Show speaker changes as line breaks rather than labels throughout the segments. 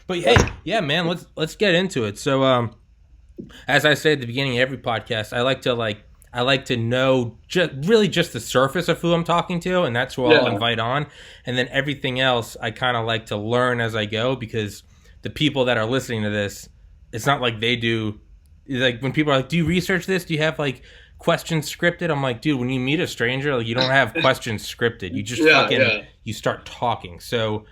But hey, yeah, man, let's get into it. So, as I say at the beginning of every podcast, I like to know just the surface of who I'm talking to, and that's who I'll invite on. And then everything else, I kind of like to learn as I go, because the people that are listening to this, it's not like they do. Like when people are like, "Do you research this? Do you have like questions scripted?" I'm like, dude, when you meet a stranger, like you don't have questions scripted. You just you start talking. So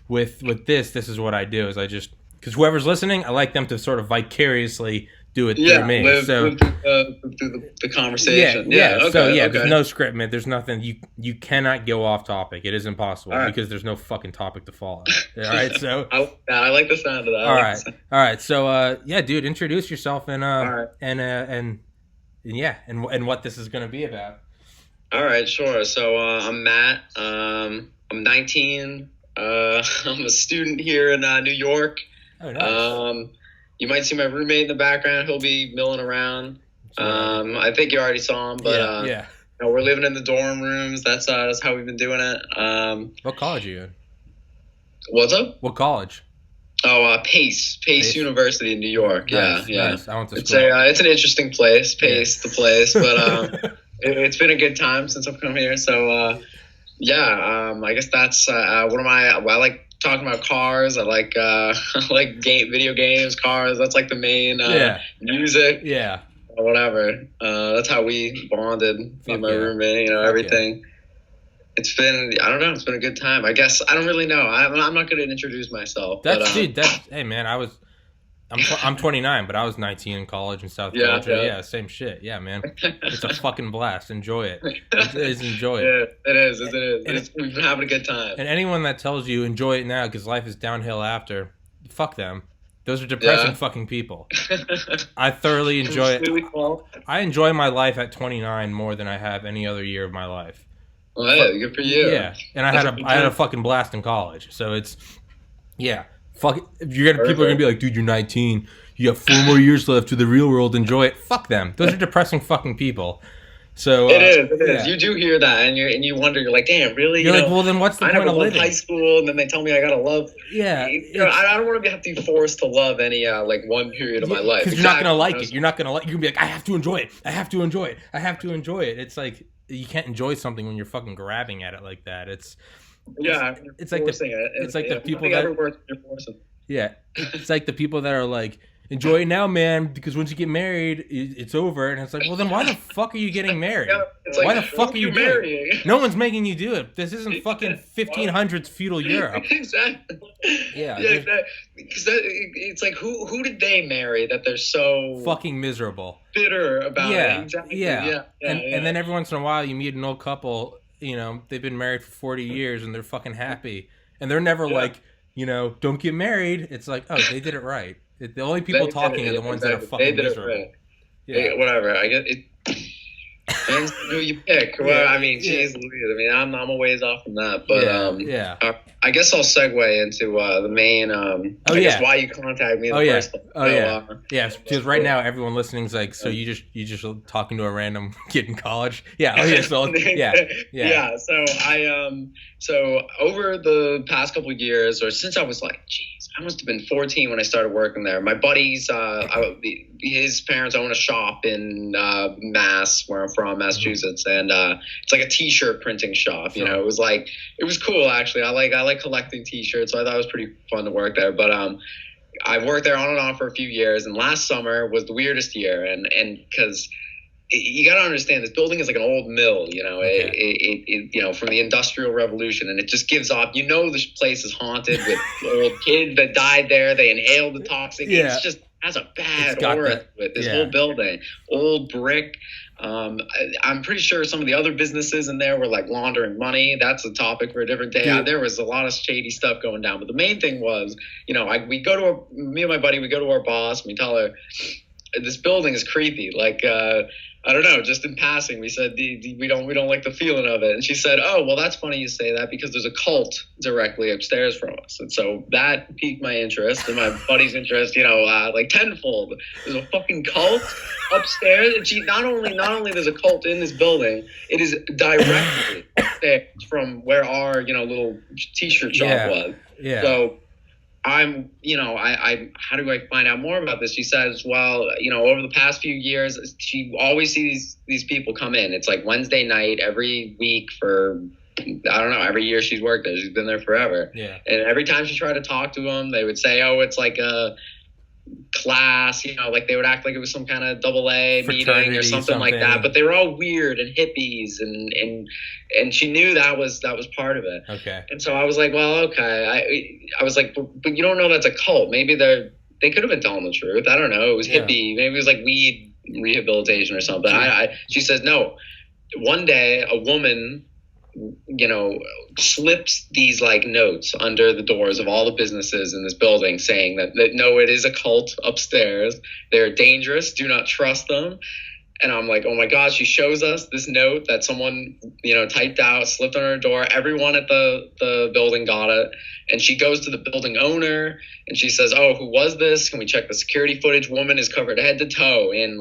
with this is what I do is I just, because whoever's listening, I like them to sort of vicariously do it through me.
Live through the conversation.
There's no script, man. There's nothing. You cannot go off topic. It is impossible because there's no fucking topic to follow. All right, so
I like the sound of that.
All right. So dude, introduce yourself and what this is going to be about.
All right, sure. So I'm Matt. I'm 19. I'm a student here in New York.
Oh, nice.
You might see my roommate in the background. He'll be milling around. I think you already saw him, but we're living in the dorm rooms. That's how we've been doing it.
What college are you in?
What's up?
What college?
Oh, Pace University in New York.
Nice,
Yeah.
Nice. I went to school.
It's an interesting place, the place, but it's been a good time since I've come here. So I guess that's what am I? Well, I like talking about cars. I like video games, cars. That's like the main music.
Yeah.
Whatever. That's how we bonded. Me and my roommate. Everything. Yeah. It's been, I don't know, it's been a good time. I guess, I don't really know. I'm not going to introduce myself.
Hey man, I'm 29, but I was 19 in college in South Georgia. Yeah, same shit. Yeah, man. It's a fucking blast. Enjoy it. Enjoy it.
Yeah, it is. We've been having a good time.
And anyone that tells you enjoy it now because life is downhill after, fuck them. Those are depressing fucking people. I thoroughly enjoy it. I enjoy my life at 29 more than I have any other year of my life.
Well, hey, good for you.
Yeah, and I had a fucking blast in college. So it's, fuck. People are gonna be like, dude, you're 19. You have 4 more years left to the real world. Enjoy it. Fuck them. Those are depressing fucking people. So
it is. Yeah. You do hear that, and you wonder. You're like, damn, really?
You're like, well, then what's the point of living?
High school, and then they tell me I gotta love.
Yeah.
I don't want to have to be forced to love any one period of my life.
Because you're not gonna like it. You're not gonna like. You're gonna be like, I have to enjoy it. I have to enjoy it. I have to enjoy it. It's like, you can't enjoy something when you're fucking grabbing at it like that. It's like the people that. Yeah, it's like the people that are like, enjoy it now, man, because once you get married, it's over. And it's like, well, then why the fuck are you getting married? Why the fuck are you marrying? No one's making you do it. This isn't fucking 1500s feudal Europe.
Exactly.
Yeah.
Because it's like, who did they marry that they're so
fucking miserable,
bitter about it? Exactly.
Yeah. And then every once in a while, you meet an old couple. They've been married for 40 years and they're fucking happy, and they're never like, don't get married. It's like, oh, they did it right. The only people talking are the ones that are fucking miserable. Right.
Yeah, whatever. I get it. Depends who you pick. Well, I mean, geez Louise. I mean, I'm a ways off from that, but I guess I'll segue into the main. I guess why you contact me in the first place.
Because right now everyone listening is like, so you just talking to a random kid in college? Yeah. Oh yeah. So
yeah. So over the past couple of years, or since I was like, I must have been 14 when I started working there. My buddies, his parents own a shop in Mass, where I'm from, Massachusetts, and it's like a T-shirt printing shop. Sure. It was cool actually. I like collecting T-shirts, so I thought it was pretty fun to work there. But I worked there on and off for a few years, and last summer was the weirdest year, and because you got to understand, this building is like an old mill, it from the Industrial Revolution, and it just gives off, this place is haunted with old kids that died there. They inhaled the toxic. It's just has a bad aura with this whole building. Old brick. I'm pretty sure some of the other businesses in there were like laundering money. That's a topic for a different day. There was a lot of shady stuff going down, but the main thing was, me and my buddy, we go to our boss, and we tell her, this building is creepy. Like, I don't know, just in passing, we said, we don't like the feeling of it. And she said, oh, well, that's funny you say that, because there's a cult directly upstairs from us. And so that piqued my interest and my buddy's interest, like tenfold. There's a fucking cult upstairs. And not only there's a cult in this building, it is directly upstairs from where our, little T-shirt shop was.
Yeah.
So how do I find out more about this? She says, well, over the past few years, she always sees these people come in. It's like Wednesday night every week for, I don't know, every year she's worked there. She's been there forever.
Yeah.
And every time she tried to talk to them, they would say, oh, it's like a class, like they would act like it was some kind of AA meeting or something like that. But they were all weird and hippies, and she knew that was part of it.
Okay.
And so I was like, well, okay. I was like, but you don't know that's a cult. Maybe they could have been telling the truth. I don't know. It was hippie. Maybe it was like weed rehabilitation or something. She says, no. One day, a woman, slips these like notes under the doors of all the businesses in this building saying that no, it is a cult upstairs. They're dangerous. Do not trust them. And I'm like, oh my God, she shows us this note that someone, typed out, slipped on her door. Everyone at the building got it. And she goes to the building owner and she says, oh, who was this? Can we check the security footage? Woman is covered head to toe in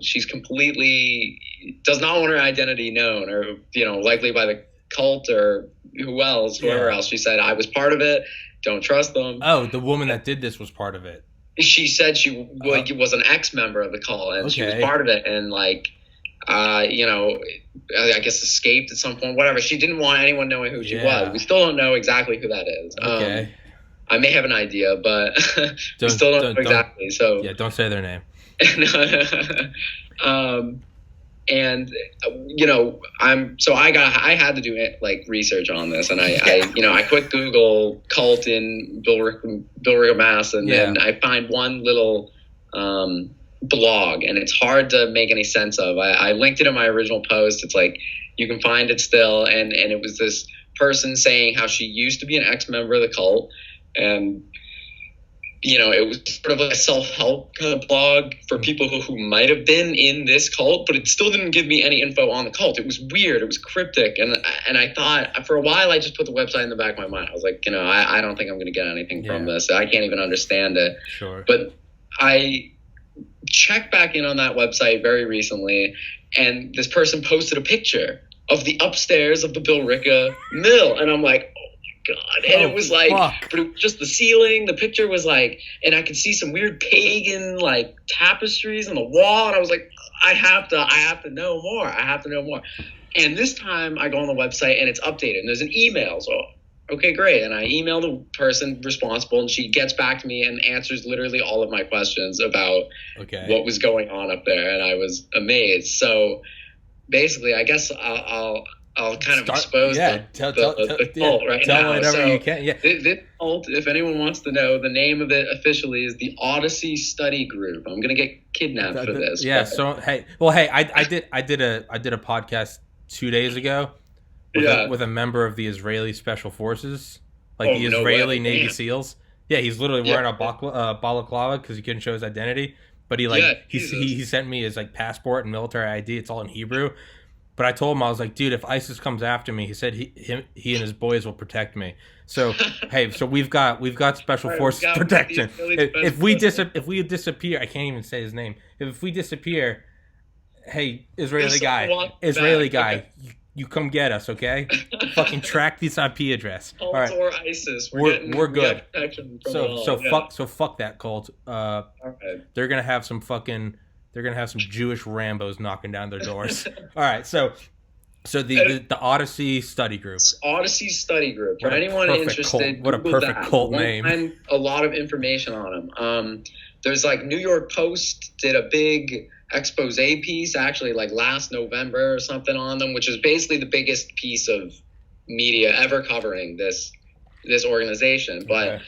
she's completely does not want her identity known or, likely by the cult or whoever else. She said, I was part of it. Don't trust them.
Oh, the woman that did this was part of it.
She said she was an ex-member of the cult and she was part of it and I guess escaped at some point, whatever. She didn't want anyone knowing who she was. We still don't know exactly who that is.
Okay.
I may have an idea, but we still don't know exactly. So
yeah, don't say their name.
And I had to do research on this, and I quick Google cult in Billerica, Mass, and then I find one little blog, and it's hard to make any sense of. I linked it in my original post. It's like you can find it still, and it was this person saying how she used to be an ex-member of the cult, and it was sort of like a self-help kind of blog for people who might have been in this cult, but it still didn't give me any info on the cult. It was weird. It was cryptic. And I thought for a while, I just put the website in the back of my mind. I was like, I don't think I'm going to get anything from this. I can't even understand it.
Sure.
But I checked back in on that website very recently, and this person posted a picture of the upstairs of the Billerica mill. And I'm like, God. And it was like, but it was just the ceiling. The picture was like, and I could see some weird pagan tapestries on the wall. And I was like, I have to know more. I have to know more. And this time I go on the website and it's updated and there's an email. So, okay, great. And I email the person responsible and she gets back to me and answers literally all of my questions about what was going on up there. And I was amazed. So basically, I guess I'll kind of expose the cult right now.
Tell whatever you can. Yeah.
This cult, if anyone wants to know, the name of it officially is the Odyssey Study Group. I'm gonna get kidnapped for this.
Yeah. So I did a podcast 2 days ago with a member of the Israeli Special Forces, the Israeli Navy SEALs. Yeah, he's literally wearing a balaclava because he couldn't show his identity. But he sent me his passport and military ID. It's all in Hebrew. But I told him, I was like, dude, if ISIS comes after me, he said he and his boys will protect me. So so we've got special forces protection. If we disappear, I can't even say his name. If we disappear, hey, Israeli guy, you come get us, okay? Fucking track this IP address.
All right, or ISIS,
we're good. So fuck that cult. They're gonna have some Jewish Rambos knocking down their doors. All right, so the Odyssey Study Group.
Odyssey Study Group. For anyone interested,
what a perfect cult name.
Find a lot of information on them. There's New York Post did a big expose piece actually last November or something on them, which is basically the biggest piece of media ever covering this organization. But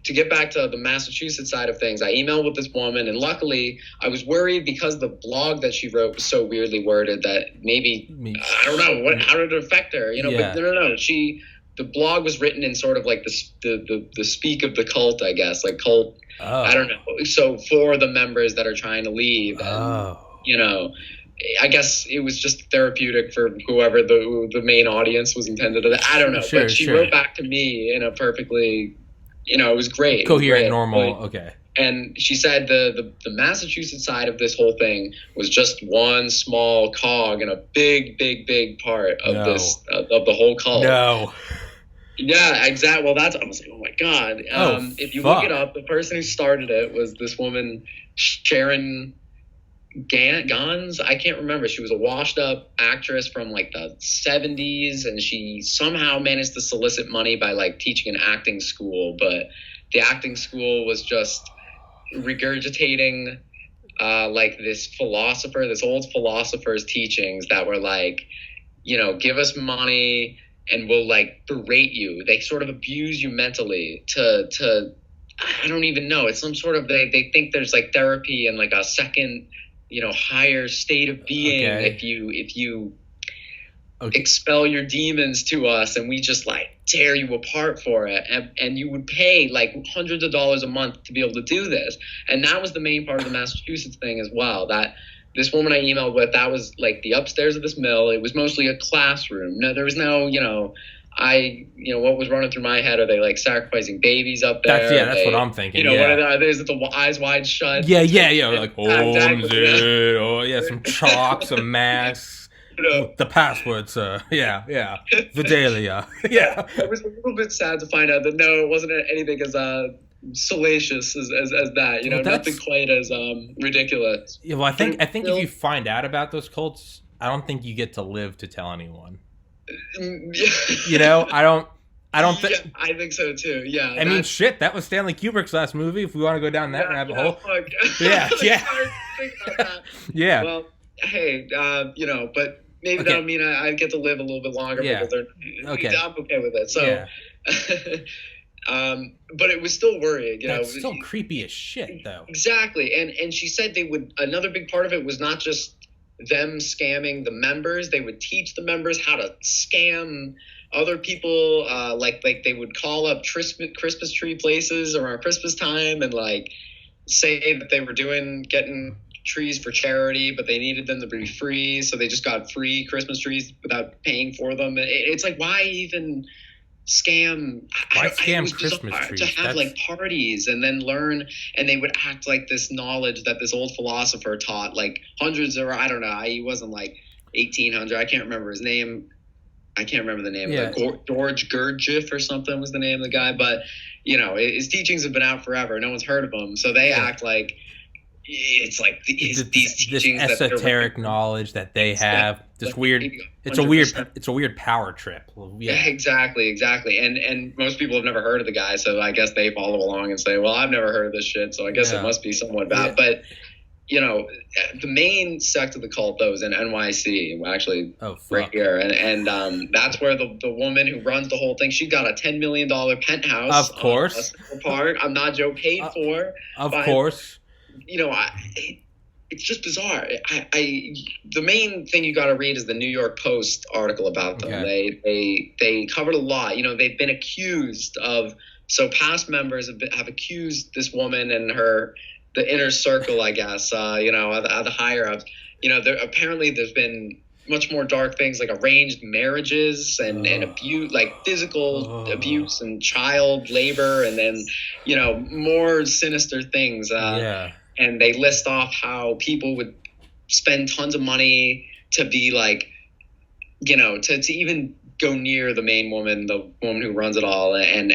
to get back to the Massachusetts side of things, I emailed with this woman, and luckily I was worried because the blog that she wrote was so weirdly worded that maybe I don't know how did it affect her, But no. The blog was written in sort of the speak of the cult, I guess, cult. Oh. I don't know. So for the members that are trying to leave, and, I guess it was just therapeutic for whoever the main audience was intended to. I don't know, but she wrote back to me in a perfectly. It was great.
Coherent, normal, okay.
And she said the Massachusetts side of this whole thing was just one small cog in a big, big, big part of of the whole cult.
No.
Yeah, exactly. Well, I was like, oh my God. If you look it up, the person who started it was this woman, Sharon Gans. I can't remember. She was a washed up actress from like the 70s, and she somehow managed to solicit money by like teaching an acting school, but the acting school was just regurgitating like this old philosopher's teachings that were like, give us money and we'll like berate you. They sort of abuse you mentally to I don't even know. It's some sort of they think there's like therapy and like a second, higher state of being if you expel your demons to us, and we just like tear you apart for it, and you would pay like hundreds of dollars a month to be able to do this. And that was the main part of the Massachusetts thing as well, that this woman I emailed with, that was like the upstairs of this mill. It was mostly a classroom. No, there was no, what was running through my head? Are they like sacrificing babies up there?
That's what I'm thinking.
What are they? Is it the eyes wide shut?
Yeah. Like, some chalk, some masks. The password, sir. Yeah. Vidalia. Yeah.
It was a little bit sad to find out that no, it wasn't anything as salacious as that. Nothing quite as ridiculous.
Yeah. Well, I think if you find out about those cults, I don't think you get to live to tell anyone. I don't think.
Yeah, I think so too. Yeah.
I mean, shit. That was Stanley Kubrick's last movie. If we want to go down that rabbit hole.
Fuck.
Yeah. Yeah.
Well, hey, but maybe that'll mean I get to live a little bit longer because I'm okay with it. So, but it was still worrying.
That's still creepy as shit, though.
Exactly, and she said they would. Another big part of it was not just them scamming the members. They would teach the members how to scam other people. Like they would call up Christmas tree places around Christmas time and like say that they were getting trees for charity, but they needed them to be free, so they just got free Christmas trees without paying for them. It's like, why even scam?
Why scam Christmas trees?
To have like parties and then learn, and they would act like this knowledge that this old philosopher taught, like hundreds, or I don't know, he wasn't like 1800. I can't remember his name. I can't remember the name. Yeah. George Gurdjieff or something was the name of the guy, but his teachings have been out forever. No one's heard of them, so they act like it's like these teachings,
this esoteric knowledge that they have. This weird. 100%. It's a weird power trip.
Yeah, exactly. And most people have never heard of the guy, so I guess they follow along and say, "Well, I've never heard of this shit, so I guess it must be somewhat bad." Yeah. But the main sect of the cult, though, is in NYC, actually, right here, and that's where the woman who runs the whole thing, she got a $10 million penthouse.
Of course,
I'm not joking, paid for.
Of course.
It's just bizarre. The main thing you got to read is the New York Post article about them. Okay. They covered a lot. They've been accused of. So past members have accused this woman and the inner circle, I guess. The higher ups. Apparently there's been much more dark things like arranged marriages and abuse, like physical abuse and child labor, and then more sinister things. And they list off how people would spend tons of money to be like, to even go near the main woman, the woman who runs it all. And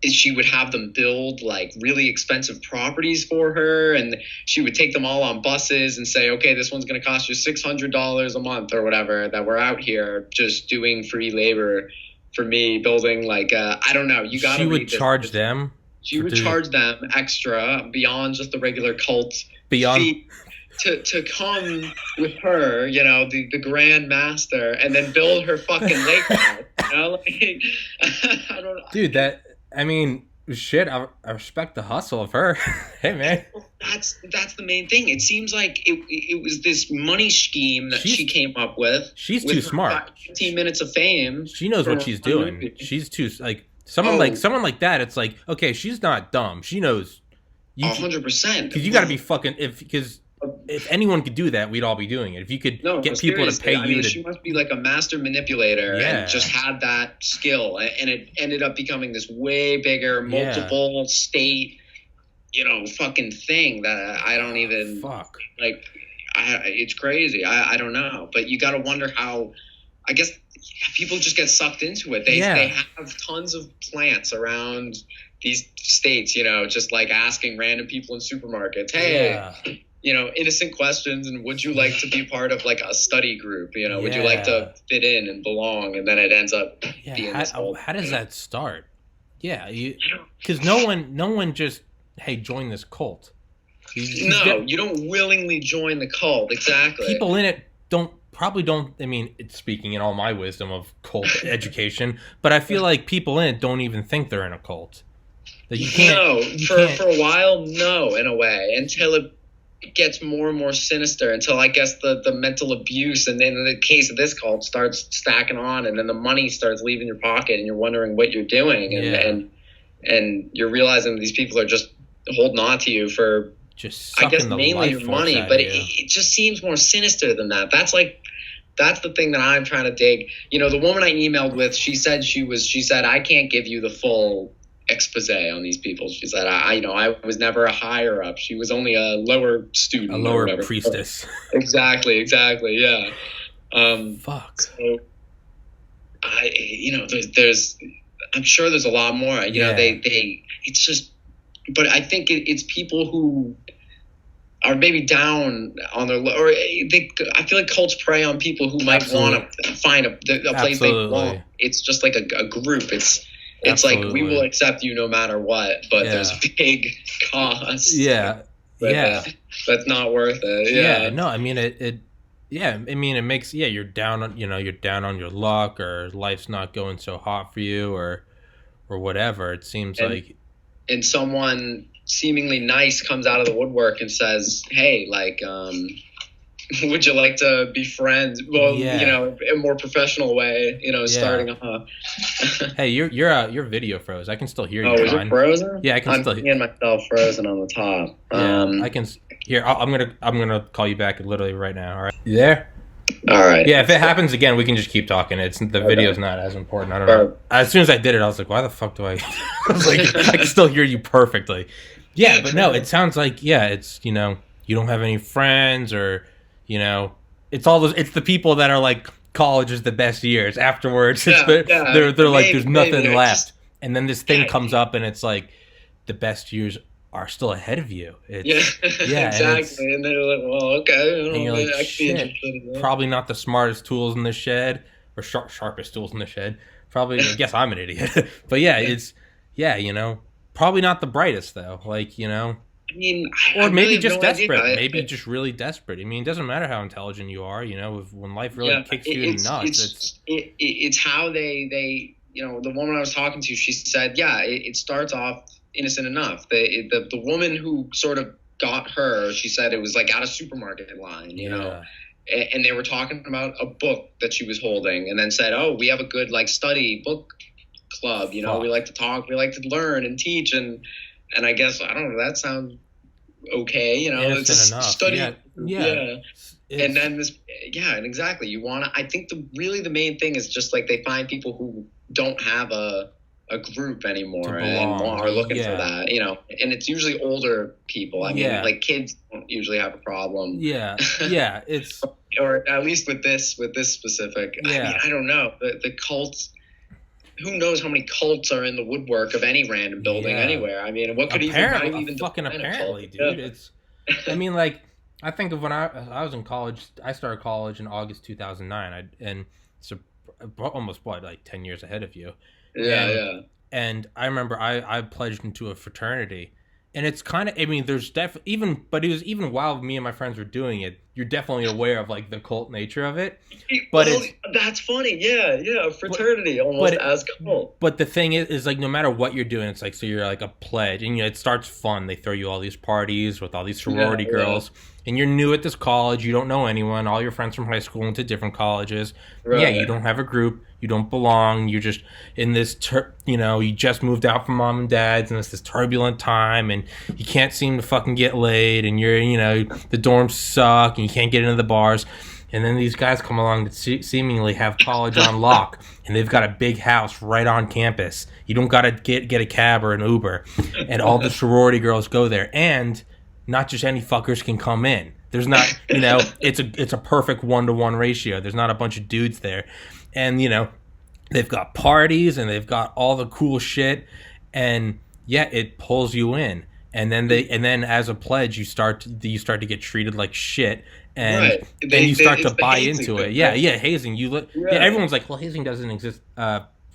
she would have them build like really expensive properties for her. And she would take them all on buses and say, okay, this one's going to cost you $600 a month or whatever, that we're out here just doing free labor for me, building like, I don't know. You got to.
She would charge them.
She would charge them extra beyond just the regular cult
fee
to come with her, the grand master, and then build her fucking lake house. I don't know.
Dude, shit, I respect the hustle of her. Hey, man.
That's the main thing. It seems like it was this money scheme that she came up with.
She's too smart.
15 minutes of fame.
She knows what she's doing. Movie. She's too like. Someone like that, it's like, okay, she's not dumb. She knows.
100%.
Because you got to be fucking because if anyone could do that, we'd all be doing it. If you could get people to pay you,
she must be like a master manipulator and just had that skill, and it ended up becoming this way bigger, multiple state, fucking thing that I don't even like. It's crazy. I don't know, but you got to wonder how. I guess people just get sucked into it. They have tons of plants around these states, you know, just like asking random people in supermarkets, hey, you know, innocent questions, and would you like to be part of like a study group? You know, would you like to fit in and belong? And then it ends up being this whole,
how does that start? Yeah, because no one just, hey, join this cult. You
don't willingly join the cult. Exactly.
People in it probably don't. I mean, it's speaking in all my wisdom of cult education, but I feel like people in it don't even think they're in a cult. That you can't.
For a while, no, in a way, until it gets more and more sinister, until I guess the mental abuse, and then in the case of this cult, starts stacking on, and then the money starts leaving your pocket, and you're wondering what you're doing, and you're realizing these people are just holding on to you for
just,
I guess, mainly your money, but it just seems more sinister than that. That's the thing that I'm trying to dig. You know, the woman I emailed with, she said I can't give you the full expose on these people. She said, I was never a higher up. She was only a lower student,
a lower priestess.
Exactly, yeah.
Fuck.
So, there's I'm sure there's a lot more. You know, it's just, but I think it's people who are maybe down on their, I feel like cults prey on people who might want to find a place they belong. It's just like a group. It's like, we will accept you no matter what, but there's a big cost. That's not worth it. Yeah.
No, I mean it makes you're down on your luck, or life's not going so hot for you, or whatever. It seems like,
and someone seemingly nice comes out of the woodwork and says, hey, like, would you like to be friends? Well, you know, in a more professional way, you know, starting off.
Hey, your video froze. I can still hear you.
Oh, is it frozen?
Yeah, I can still hear
myself frozen on the top.
I can hear. I'm gonna call you back literally right now. All right, you there?
All right.
Yeah, if it happens again, we can just keep talking. The video's not as important. I don't know. As soon as I did it, I was like, why the fuck do I? I was like, I can still hear you perfectly. Yeah, but no, it sounds like it's, you know, you don't have any friends, or, you know, it's the people that are like, college is the best years. Afterwards, they're like, there's nothing left, and then this thing comes up, and it's like, the best years are still ahead of you.
Exactly. And they're like, well, okay.
And you're like, shit, probably not the smartest tools in the shed, or sharpest tools in the shed. Probably, I guess I'm an idiot. But you know, probably not the brightest though. Like, you know,
I mean,
or maybe just desperate. Maybe just really desperate. I mean, it doesn't matter how intelligent you are. You know, when life really kicks you in the nuts,
it's how they, you know, the woman I was talking to, she said, it starts off innocent enough. The woman who sort of got her, she said it was like at a supermarket line, you know, and they were talking about a book that she was holding, and then said, oh, we have a good like study book club, you know, we like to talk, we like to learn and teach, and I guess, I don't know, that sounds okay, you know, it's enough. Study. And then this, and exactly, you want to, I think the main thing is just like they find people who don't have a group anymore and are looking for that, you know, and it's usually older people. I mean, like kids don't usually have a problem.
It's
or at least with this specific. I mean, I don't know, the cults. Who knows how many cults are in the woodwork of any random building anywhere? I mean, what could even
fucking apparently, dude. It's. I mean, like, I think of when I was in college. I started college in August 2009, and so almost like 10 years ahead of you. And I remember I pledged into a fraternity, and it's kind of, I mean, there's definitely but it was even while me and my friends were doing it, you're definitely aware of like the cult nature of it. But
that's funny, fraternity almost as cult.
But the thing is like, no matter what you're doing, it's like, so you're like a pledge, and you know, it starts fun. They throw you all these parties with all these sorority girls. And you're new at this college, you don't know anyone, all your friends from high school went to different colleges. You don't have a group, you don't belong, you're just in this, you know, you just moved out from mom and dad's, and it's this turbulent time, and you can't seem to fucking get laid, and you're, you know, the dorms suck, and you can't get into the bars. And then these guys come along that seemingly have college on lock, and they've got a big house right on campus. You don't got to get a cab or an Uber, and all the sorority girls go there, and not just any fuckers can come in. There's not, you know, it's a perfect 1-to-1 ratio. There's not a bunch of dudes there. and they've got parties and they've got all the cool shit, and yeah, it pulls you in. And then as a pledge, you start to get treated like shit, and then you start to buy into it. Yeah, hazing. Everyone's like, well, hazing doesn't exist.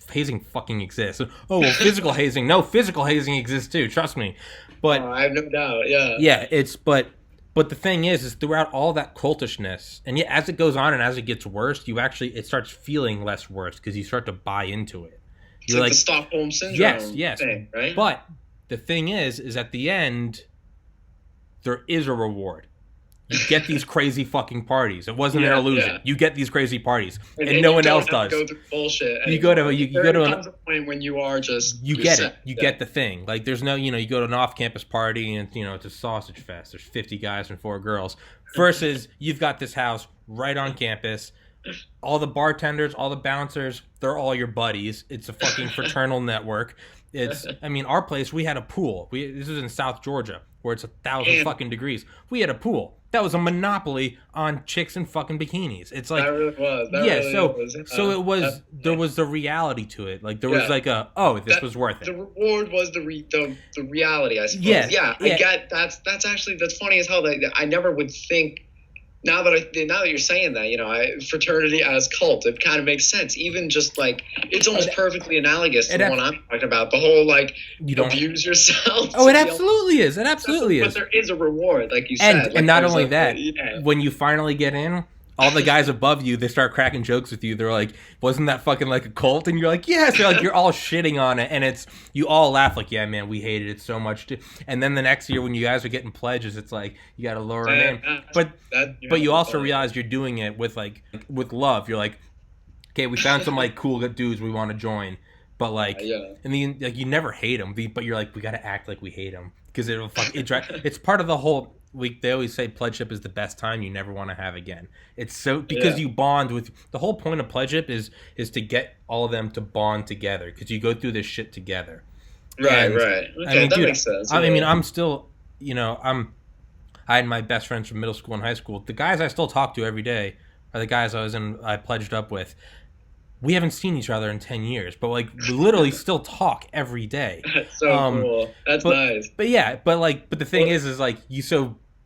Hazing fucking exists. Oh, well, physical hazing. No, physical hazing exists too. Trust me. But
I have no doubt. Yeah.
Yeah, but the thing is throughout all that cultishness, and yet as it goes on and as it gets worse, it starts feeling less worse because you start to buy into it.
You're like the Stockholm syndrome.
Yes.
Thing, right?
But the thing is at the end, there is a reward. You get these crazy fucking parties. It wasn't an illusion. Yeah. You get these crazy parties, and no one else does.
Go through bullshit.
You go to
a point when you are just
get it. You get the thing. Like there's no you go to an off-campus party and it's a sausage fest. There's 50 guys and 4 girls. Versus you've got this house right on campus. All the bartenders, all the bouncers, they're all your buddies. It's a fucking fraternal network. Our place, we had a pool. This was in South Georgia, where it's 1,000 fucking degrees. We had a pool. That was a monopoly on chicks in fucking bikinis. It's like
that really was.
So it was. There was the reality to it. Like there was this was worth it.
The reward was the reality. I suppose. I get that's funny as hell. That I never would think. Now that you're saying that, fraternity as cult, it kind of makes sense. Even just like it's almost perfectly analogous to what I'm talking about. The whole you don't abuse yourself.
Oh, it absolutely is. It absolutely is.
But there is a reward, like you said.
And not only that, when you finally get in, all the guys above you, they start cracking jokes with you. They're like, wasn't that fucking like a cult? And you're like, yes. They're like, you're all shitting on it. And you all laugh like, yeah, man, we hated it so much. And then the next year when you guys are getting pledges, it's like, you got to lower them in. But you also realize you're doing it with love. You're like, okay, we found some like cool dudes we want to join. But like, and then like you never hate them, but you're like, we got to act like we hate them. Because it's part of the whole... They always say pledgeship is the best time you never want to have again. It's so because you bond with the whole point of pledgeship is to get all of them to bond together because you go through this shit together.
Right. Okay, that makes sense.
I'm still, I had my best friends from middle school and high school. The guys I still talk to every day are the guys I pledged up with. We haven't seen each other in 10 years, but like we literally still talk every day.
That's so cool. That's nice.
But the thing is like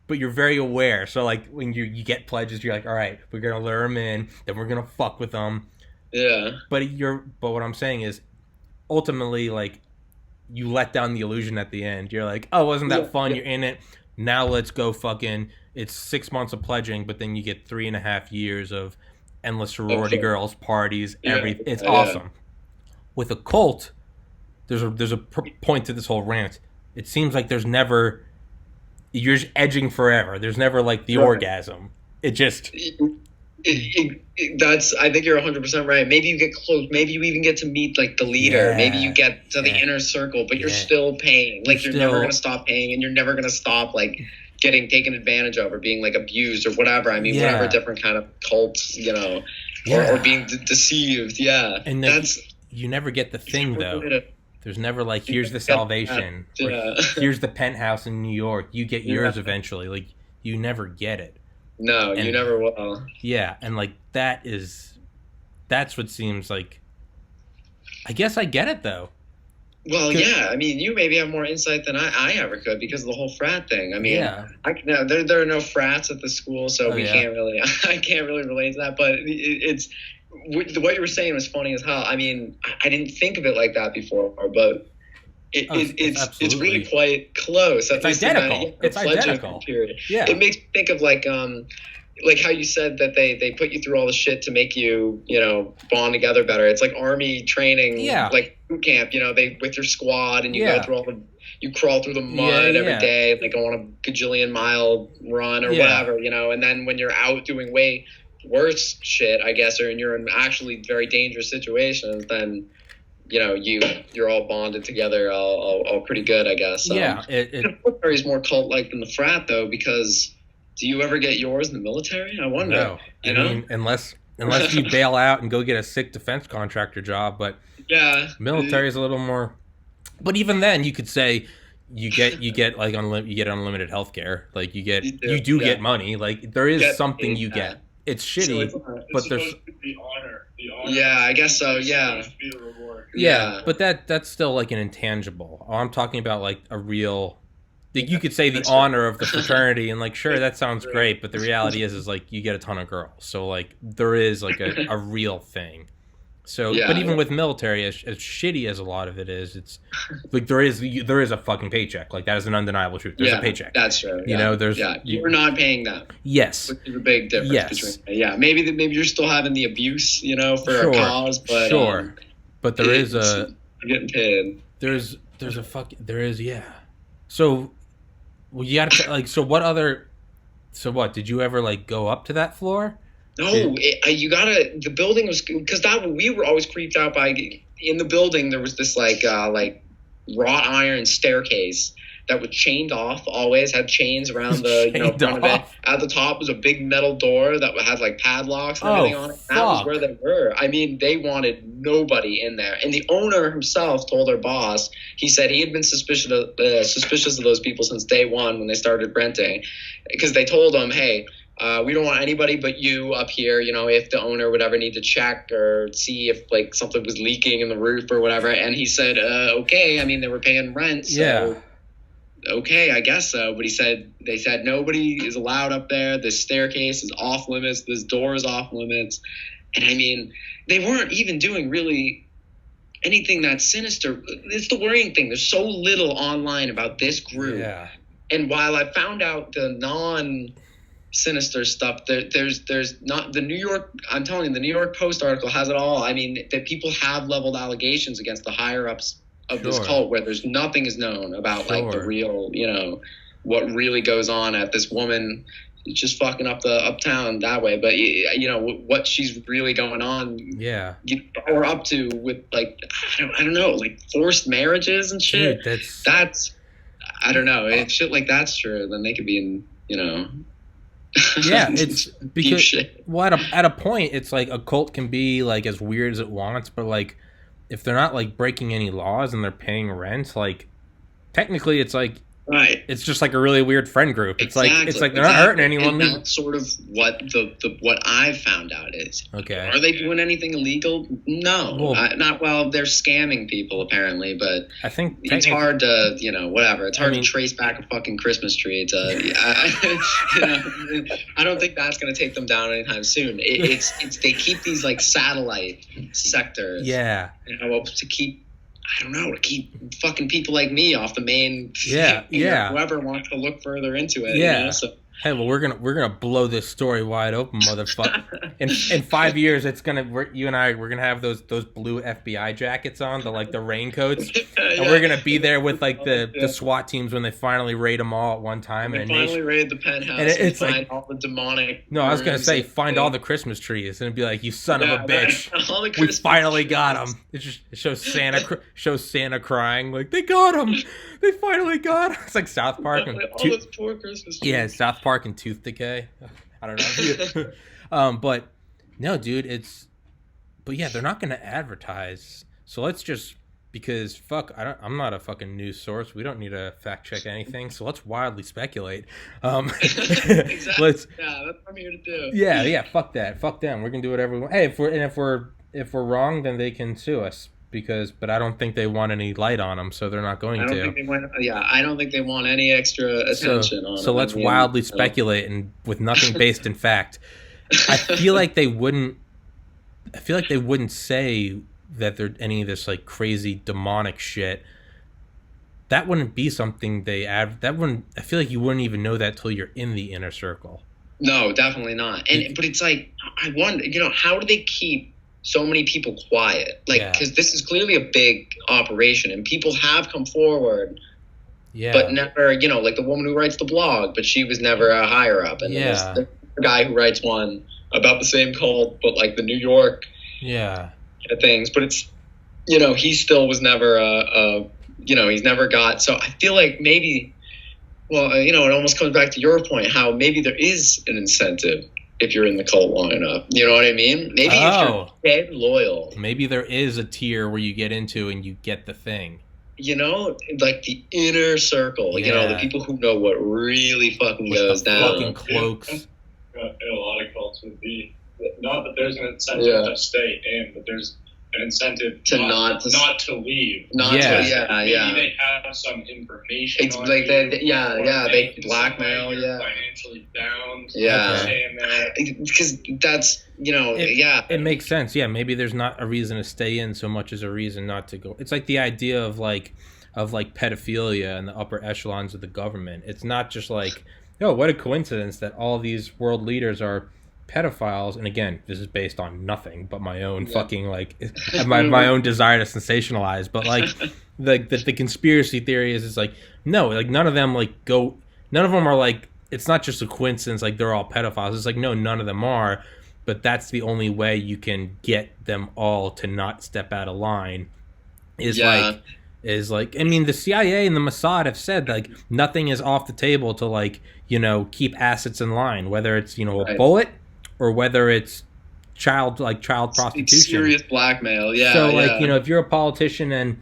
but you're very aware. So like when you get pledges, you're like, all right, we're gonna lure them in, then we're gonna fuck with them.
Yeah.
But what I'm saying is, ultimately, like you let down the illusion at the end. You're like, oh, wasn't that fun? You're in it. Now let's go fucking. It's 6 months of pledging, but then you get 3.5 years of endless sorority girls, parties, everything. It's awesome. With a cult, there's a point to this whole rant. It seems like there's never... You're just edging forever. There's never, like, the orgasm. It just...
That's... I think you're 100% right. Maybe you get close. Maybe you even get to meet, like, the leader. Yeah. Maybe you get to the inner circle, but you're still paying. Like, you're never going to stop paying, and you're never going to stop, like... getting taken advantage of or being like abused or whatever. I mean, whatever different kind of cults, or being deceived. Yeah.
And you never get the thing though. There's never like, here's the salvation. Or, here's the penthouse in New York. You get yours eventually. Like you never get it.
No, you never will.
Yeah. And like, that's what seems like, I guess I get it though.
Well, yeah. I mean, you maybe have more insight than I ever could because of the whole frat thing. I mean, there are no frats at the school, so can't really. I can't really relate to that. But it's what you were saying was funny as hell. I mean, I didn't think of it like that before, but it's really quite close.
It's identical. It's identical.
Period. Yeah. It makes me think of like how you said that they put you through all the shit to make you, bond together better. It's like army training, like boot camp, they with your squad and you go through you crawl through the mud every day, like go on a gajillion mile run or whatever, and then when you're out doing way worse shit, I guess, or you're in actually very dangerous situations, then you're all bonded together, all pretty good, I guess.
The
military is more cult-like than the frat, though, because do you ever get yours in the military? I wonder.
No, I mean, unless you bail out and go get a sick defense contractor job, but military is a little more. But even then, you could say you get like unlimited health care. Like you do get money. Like there is something you get. it's shitty, but there's
supposed to be honor. The honor.
Yeah, I guess so. Yeah.
Supposed to be the reward.
Yeah, but that's still like an intangible. I'm talking about like a real. Like you could say the honor of the fraternity, and like sure that sounds great, but the reality is like you get a ton of girls, so like there is like a real thing. So, but even with military, as shitty as a lot of it is, it's like there is a fucking paycheck. Like that is an undeniable truth. There's a paycheck.
That's true.
You know, there's
you're not paying them.
Yes,
which is a big difference between. Maybe you're still having the abuse, you know, for a cause, but
but there is
you're getting paid.
There is. So, well, you gotta like. So what? Did you ever like go up to that floor?
No, you gotta. The building was because we were always creeped out by. In the building, there was this like wrought iron staircase that was chained off. Always had chains around the front of it. At the top was a big metal door that had like padlocks and everything on it. That was where they were. I mean, they wanted nobody in there. And the owner himself told our boss. He said he had been suspicious of those people since day one when they started renting, because they told him, hey. We don't want anybody but you up here, you know, if the owner would ever need to check or see if, like, something was leaking in the roof or whatever. And he said, okay. I mean, they were paying rent, so okay, I guess so. But they said nobody is allowed up there. This staircase is off limits. This door is off limits. And, I mean, they weren't even doing really anything that sinister. It's the worrying thing. There's so little online about this group. Yeah. And while I found out the sinister stuff, there's not the New York. I'm telling you, the New York Post article has it all. I mean, that people have leveled allegations against the higher ups of this cult, where there's nothing is known about like the real, you know, what really goes on at this woman just fucking up the uptown that way. But you know what she's really going on. Yeah, or up to with like I don't know, like forced marriages and shit. Dude, that's I don't know. If shit like that's true, then they could be in, you know.
Yeah, it's because at a point it's like a cult can be like as weird as it wants, but like if they're not like breaking any laws and they're paying rent, like technically it's like it's just like a really weird friend group. It's like they're not hurting anyone.
And that's sort of what the what I've found out is. Okay. Are they doing anything illegal? No, they're scamming people apparently, but
I think
it's hard to whatever. It's hard to trace back a fucking Christmas tree. I don't think that's going to take them down anytime soon. It's they keep these like satellite sectors. Yeah. To keep. I don't know, to keep fucking people like me off the main. Whoever wants to look further into it. Yeah. You know, so.
Hey, well, we're gonna blow this story wide open, motherfucker. In 5 years, you and I, we're gonna have those blue FBI jackets on, the raincoats, and we're gonna be there with like the SWAT teams when they finally raid them all at one time.
And finally raid the penthouse and it's find like all the demonic.
No, I was gonna say find all the Christmas trees, and it'd be like, you son of a bitch, we finally got them. It shows Santa crying like they got him. They finally got him. It's like South Park and
all those poor Christmas trees.
Yeah, South Park and tooth decay. I don't know. But no, dude, but yeah, they're not going to advertise. So let's just, because I'm not a fucking news source. We don't need to fact check anything. So let's wildly speculate.
Exactly. That's what I'm here to do.
Yeah. Fuck that. Fuck them. We're going to do whatever we want. Hey, if we're wrong, then they can sue us. But I don't think they want any light on them, so they're not going to.
I don't think they want any extra attention on them.
So let's wildly speculate, and with nothing based in fact. I feel like they wouldn't say that they're any of this like crazy demonic shit. That wouldn't be something they add. That wouldn't. I feel like you wouldn't even know that till you're in the inner circle.
No, definitely not. But it's like, I wonder, how do they keep so many people quiet? Like, because this is clearly a big operation, and people have come forward, but never, like the woman who writes the blog, but she was never a higher up, and there's the guy who writes one about the same cult, but like the New York things. But it's, he still was never he's never got. So I feel like maybe, it almost comes back to your point, how maybe there is an incentive if you're in the cult long enough. You know what I mean? Maybe if you're dead loyal.
Maybe there is a tier where you get into and you get the thing.
Like the inner circle. The people who know what really fucking goes down.
Fucking cloaks.
In a lot of cults, would be not that there's an incentive to stay in, but there's an incentive
to
not to leave.
Maybe
they have some information.
It's like they blackmail,
financially down.
Staying there because that's
it makes sense. Yeah, maybe there's not a reason to stay in so much as a reason not to go. It's like the idea of pedophilia in the upper echelons of the government. It's not just like, oh, what a coincidence that all these world leaders are pedophiles. And again, this is based on nothing but my own fucking my own desire to sensationalize. But like the conspiracy theory is like, no, like none of them are like, it's not just a coincidence like they're all pedophiles. It's like, no, none of them are, but that's the only way you can get them all to not step out of line is like, I mean, the CIA and the Mossad have said like nothing is off the table to like, keep assets in line, whether it's, a bullet or whether it's child prostitution.
It's serious blackmail. Yeah.
So like, if you're a politician and,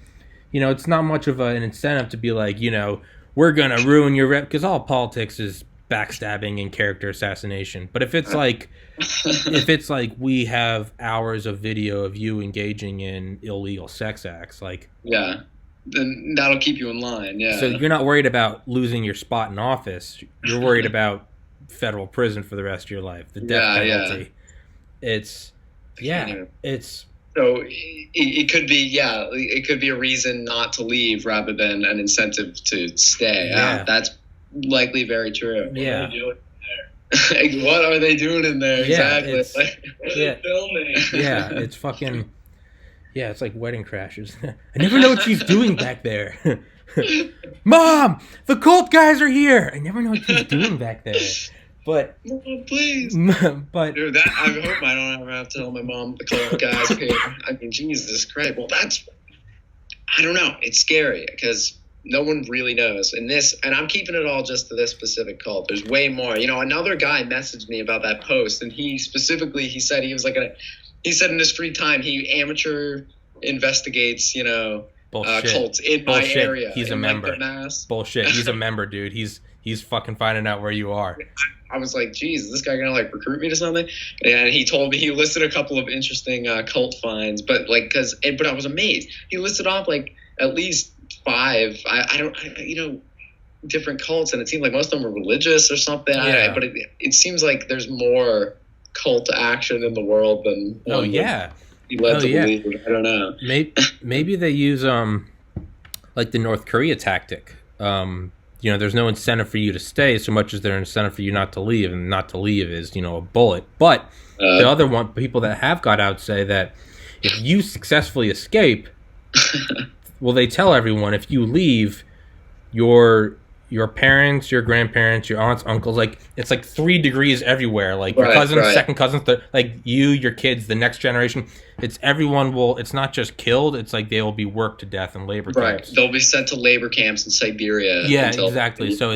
it's not much of an incentive to be like, we're going to ruin your rep, because all politics is backstabbing and character assassination. But if it's like, we have hours of video of you engaging in illegal sex acts, like,
then that'll keep you in line.
So you're not worried about losing your spot in office. You're worried about federal prison for the rest of your life. The death penalty. It's
so it could be it could be a reason not to leave rather than an incentive to stay. That's likely very true. What are they doing in there? Exactly.
What are they filming?
It's fucking. Yeah, it's like Wedding Crashers. I never know what she's doing back there. Mom, the cult guys are here. I never know what she's doing back there. But
please.
But
dude, I hope I don't ever have to tell my mom the cult guys are here. I mean, Jesus Christ. Well, I don't know. It's scary because no one really knows. And I'm keeping it all just to this specific cult. There's way more. Another guy messaged me about that post, and he said he was like he said in his free time he amateur investigates, cults in my area.
He's a member. Bullshit. He's a member, dude. He's fucking finding out where you are.
I was like, geez, is this guy gonna like recruit me to something? And he told me he listed a couple of interesting cult finds, but I was amazed. He listed off like at least 5. Different cults, and it seemed like most of them were religious or something.
Yeah.
But it seems like there's more cult action in the world than he led to believe. I don't know.
Maybe they use like the North Korea tactic. There's no incentive for you to stay so much as there's an incentive for you not to leave, and not to leave is a bullet. But the other one, people that have got out say that if you successfully escape, well, they tell everyone if you leave, your parents, your grandparents, your aunts, uncles, like it's like 3 degrees everywhere. Like your cousins, second cousins, like your kids, the next generation. It's everyone it's not just killed. It's like they will be worked to death in labor camps.
They'll be sent to labor camps in Siberia.
Yeah, exactly. So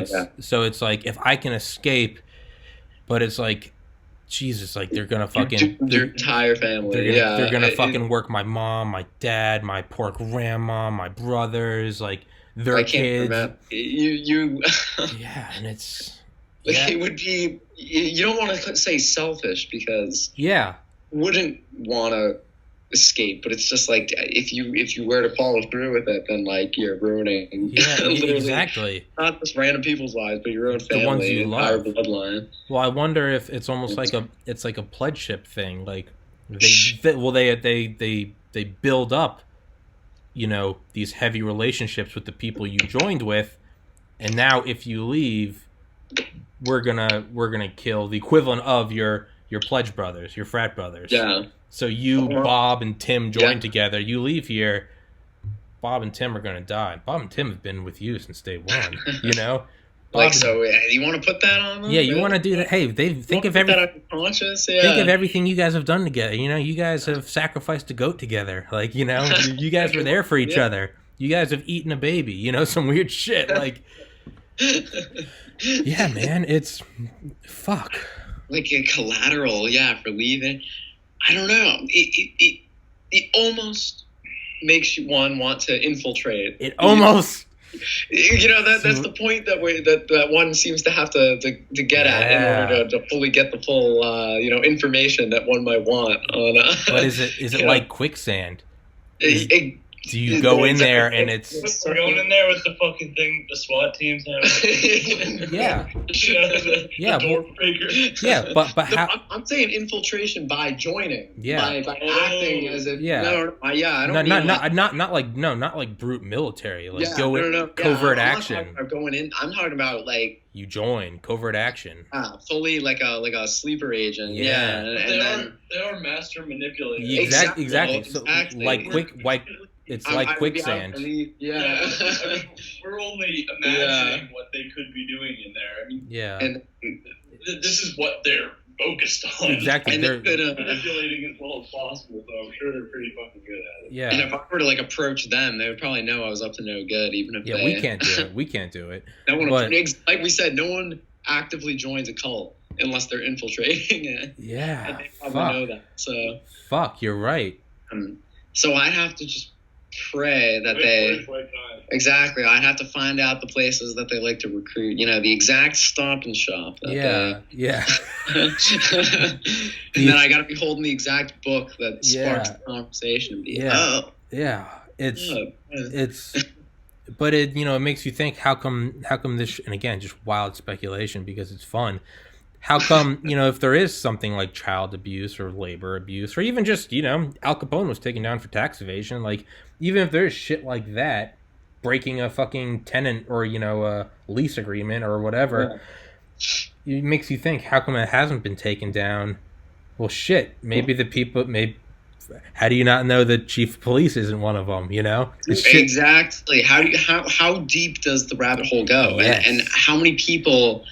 it's like if I can escape, but it's like, Jesus, like they're gonna fucking
your entire family.
They're gonna fucking work my mom, my dad, my poor grandma, my brothers, like. Their kids.
Remember. You
and it's
it would be, you don't want to say selfish because wouldn't want to escape, but it's just like if you were to follow through with it, then like you're ruining
exactly
not just random people's lives, but your own family,
the ones you love,
bloodline.
Well, I wonder if it's almost like a pledgeship thing. Like they build up these heavy relationships with the people you joined with, and now if you leave, we're gonna kill the equivalent of your pledge brothers, your frat brothers.
Yeah.
So Bob and Tim join together. You leave here, Bob and Tim are gonna die. Bob and Tim have been with you since day one.
So you want to put that on them?
Yeah, you want to do that. Hey, think of everything you guys have done together. You guys have sacrificed a goat together. Like, you guys were there for each other. You guys have eaten a baby. Some weird shit. Like, yeah, man, it's fuck.
Like a collateral, for leaving. I don't know. It almost makes you want to infiltrate.
It almost.
That's the point that one seems to have to get at in order to fully get the full information that one might want on.
But is it like quicksand? Do you go in there and it's...
We're going in there with the fucking thing the SWAT teams have.
Yeah.
The door breaker.
Yeah, but how...
I'm saying infiltration by joining.
Yeah.
By acting as if...
Yeah.
I don't
not like brute military. Like covert action.
I'm going in. I'm talking about like...
You join covert action.
Fully like a sleeper agent.
Yeah.
They are master manipulators.
Exactly. So, it's like quicksand.
Yeah. We're only imagining what they could be doing in there. I mean,
and
this is what they're focused on.
Exactly.
And
they're
manipulating as well as possible, so I'm sure they're pretty fucking good at it.
Yeah.
And if I were to like approach them, they would probably know I was up to no good, even if
we can't do it. We can't do it.
No one, like we said, no one actively joins a cult unless they're infiltrating it.
Yeah.
And they probably know that. So
you're right.
So I have to just pray that exactly. I'd have to find out the places that they like to recruit. The exact Stop and Shop.
Yeah.
And then I got to be holding the exact book that sparks the conversation.
But it makes you think. How come this? And again, just wild speculation because it's fun. How come, if there is something like child abuse or labor abuse, or even just, Al Capone was taken down for tax evasion, like, even if there's shit like that, breaking a fucking tenant or, a lease agreement or whatever, it makes you think, how come it hasn't been taken down? Well, shit, maybe the people, how do you not know the chief of police isn't one of them,
Exactly. How deep does the rabbit hole go?
Yes.
And how many people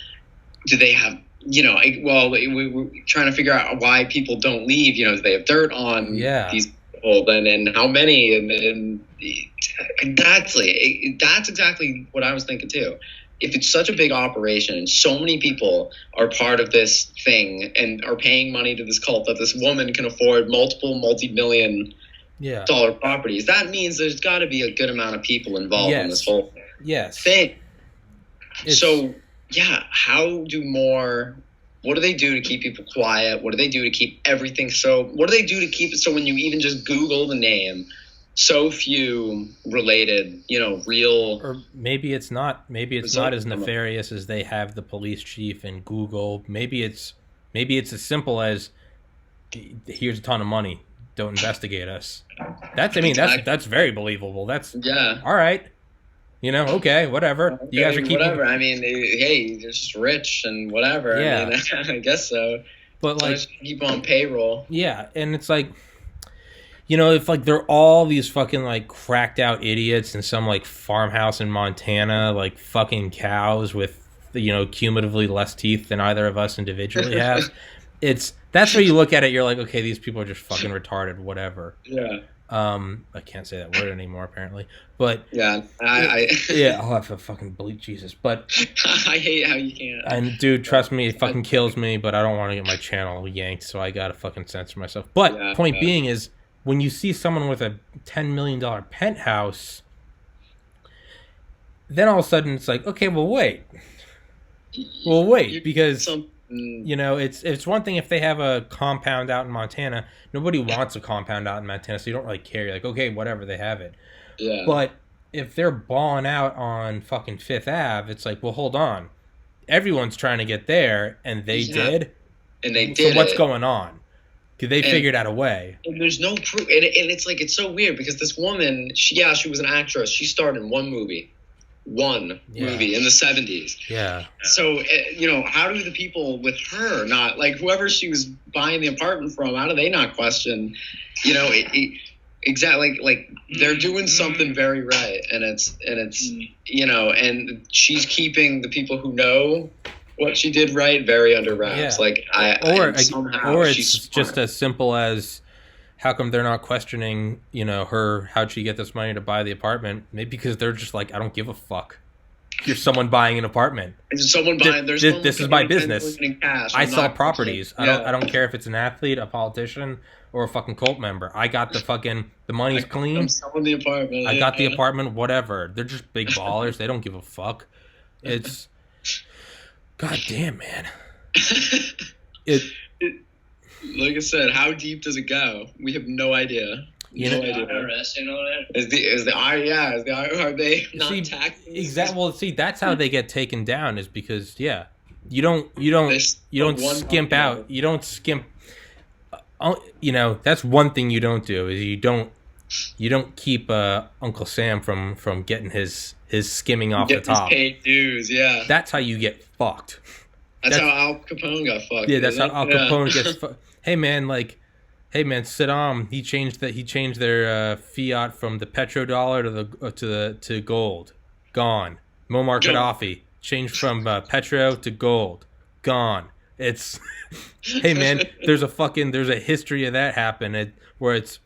do they have? We're trying to figure out why people don't leave. Do they have dirt on these people? And how many? And that's exactly what I was thinking too. If it's such a big operation and so many people are part of this thing and are paying money to this cult that this woman can afford multiple multi-million dollar properties, that means there's got to be a good amount of people involved in this whole thing. What do they do to keep people quiet? What do they do to keep everything what do they do to keep it so when you even just Google the name, so few related, real... Or
maybe it's not as nefarious as they have the police chief and Google. Maybe it's as simple as, here's a ton of money, don't investigate us. That's very believable. That's all right. Okay, whatever.
Okay,
you guys are keeping... Whatever.
I mean, hey, you're just rich and whatever.
Yeah.
I mean, I guess so.
But, like...
keep on payroll.
Yeah, and it's like... if, like, they're all these fucking, like, cracked out idiots in some, like, farmhouse in Montana, like, fucking cows with, cumulatively less teeth than either of us individually have. That's where you look at it, you're like, okay, these people are just fucking retarded, whatever.
Yeah.
I can't say that word anymore, apparently. But
I'll
have to fucking bleep Jesus. But
I hate how you can't.
And dude, trust me, it fucking kills me. But I don't want to get my channel yanked, so I gotta fucking censor myself. But point being is, when you see someone with a $10 million penthouse, then all of a sudden it's like, okay, well wait, because. It's one thing if they have a compound out in Montana. Nobody wants a compound out in Montana, so you don't really care. You're like, okay, whatever, they have it.
Yeah.
But if they're balling out on fucking Fifth Ave, it's like, well, hold on. Everyone's trying to get there, and they did.
And they did.
So what's going on? Because they figured out a way.
And there's no proof. And it's like, it's so weird because this woman, she was an actress. She starred in one movie in the 70s.
Yeah.
So, how do the people with her not, like, whoever she was buying the apartment from, how do they not question, exactly, like they're doing something very right. And it's and she's keeping the people who know what she did right very under wraps.
Yeah.
Like,
or it's just as simple as, how come they're not questioning, her, how'd she get this money to buy the apartment? Maybe because they're just like, I don't give a fuck. You're someone buying an apartment.
Someone buying.
This is my business.
In cash.
I sell properties. I don't care if it's an athlete, a politician, or a fucking cult member. I got the money's clean.
I'm selling the apartment.
I got the apartment. Whatever. They're just big ballers. They don't give a fuck. It's god damn, man.
Like I said, how deep does it go? We have no idea.
IRS and all that.
Is the are they not taxing?
Exactly. Well, see, that's how they get taken down, is because you don't skimp out. You don't skimp. That's one thing you don't do, is you don't keep Uncle Sam from getting his skimming off the top.
His paid dues, yeah.
That's how you get fucked.
That's how Al Capone got fucked.
Yeah, that's how Al Capone gets fucked. Hey man, Saddam, he changed their fiat from the petrodollar to gold. Gone. Muammar Gaddafi changed from petro to gold. Gone. It's hey man, there's a history of that happen where it's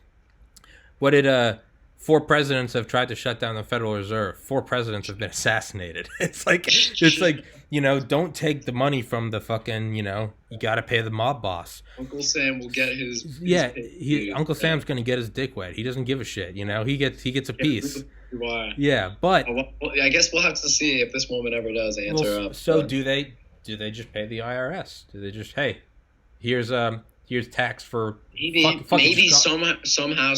what did 4 presidents have tried to shut down the Federal Reserve. 4 presidents have been assassinated. It's like don't take the money from the fucking, you got to pay the mob boss.
Uncle Sam will get his
Uncle Sam's going to get his dick wet. He doesn't give a shit, he gets a piece.
Why?
Yeah, but
well, I guess we'll have to see if this woman ever does answer up.
So do they just pay the IRS? Do they just, hey, here's tax for
maybe somehow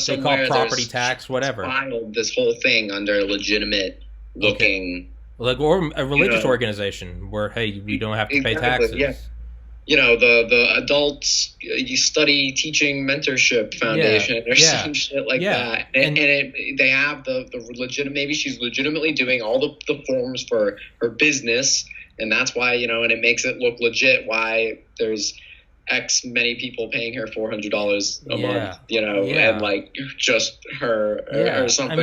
they call property tax, whatever.
Filed this whole thing under a legitimate looking,
or a religious organization where, hey, we don't have to pay taxes.
Yeah. The Adults Study Teaching Mentorship Foundation or some shit like that, and they have the legitimate. Maybe she's legitimately doing all the forms for her business, and that's why and it makes it look legit. Why there's X many people paying her $400 a month, and like just her or something.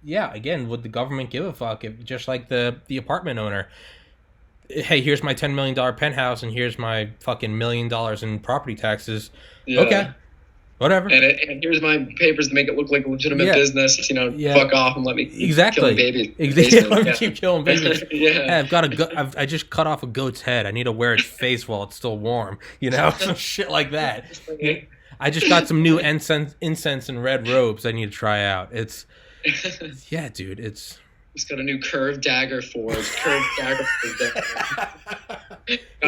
Again, would the government give a fuck if, just like the apartment owner? Hey, here's my $10 million penthouse, and here's my fucking $1 million in property taxes. Yeah. Okay. Whatever.
And here's my papers to make it look like a legitimate business. Fuck off and let me
exactly
kill babies.
Exactly. Let me keep killing babies.
Yeah.
Hey, I just cut off a goat's head. I need to wear its face while it's still warm. Some shit like that. I just got some new incense and red robes I need to try out. It's dude.
It's got a new curved dagger forge. Gotta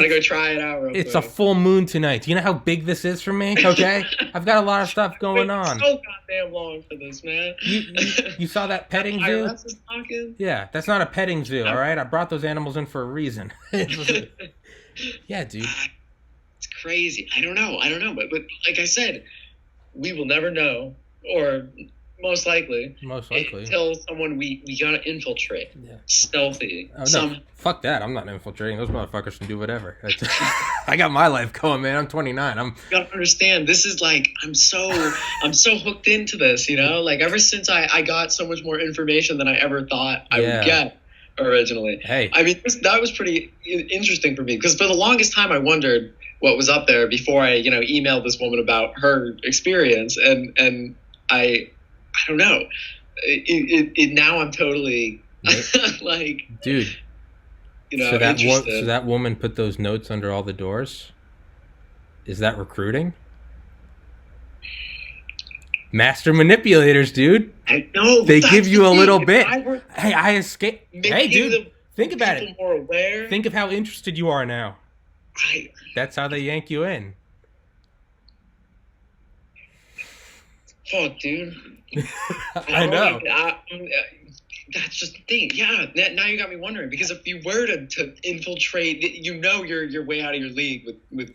go try it out real quick.
It's a full moon tonight. Do you know how big this is for me? Okay? I've got a lot of stuff going on.
So goddamn long for this, man.
You saw that petting zoo? Yeah, that's not a petting zoo, all right? I brought those animals in for a reason. Yeah, dude.
It's crazy. I don't know. But like I said, we will never know, or most likely until someone we gotta infiltrate. Stealthy.
Oh, no. Fuck that. I'm not infiltrating. Those motherfuckers can do whatever. I got my life going, man. I'm 29. You
gotta understand, this is like I'm so hooked into this, like ever since I got so much more information than I ever thought I would get originally.
Hey,
I mean, that was pretty interesting for me, because for the longest time I wondered what was up there before I emailed this woman about her experience, and I don't know. Now I'm totally like,
dude. So that woman put those notes under all the doors. Is that recruiting? Master manipulators, dude.
I know.
They give you a little bit. Hey, I escaped. Hey, dude. Think about it.
More aware.
Think of how interested you are now. That's how they yank you in.
Fuck, dude.
I know.
That's just the thing. Yeah. Now you got me wondering, because if you were to infiltrate, you're way out of your league with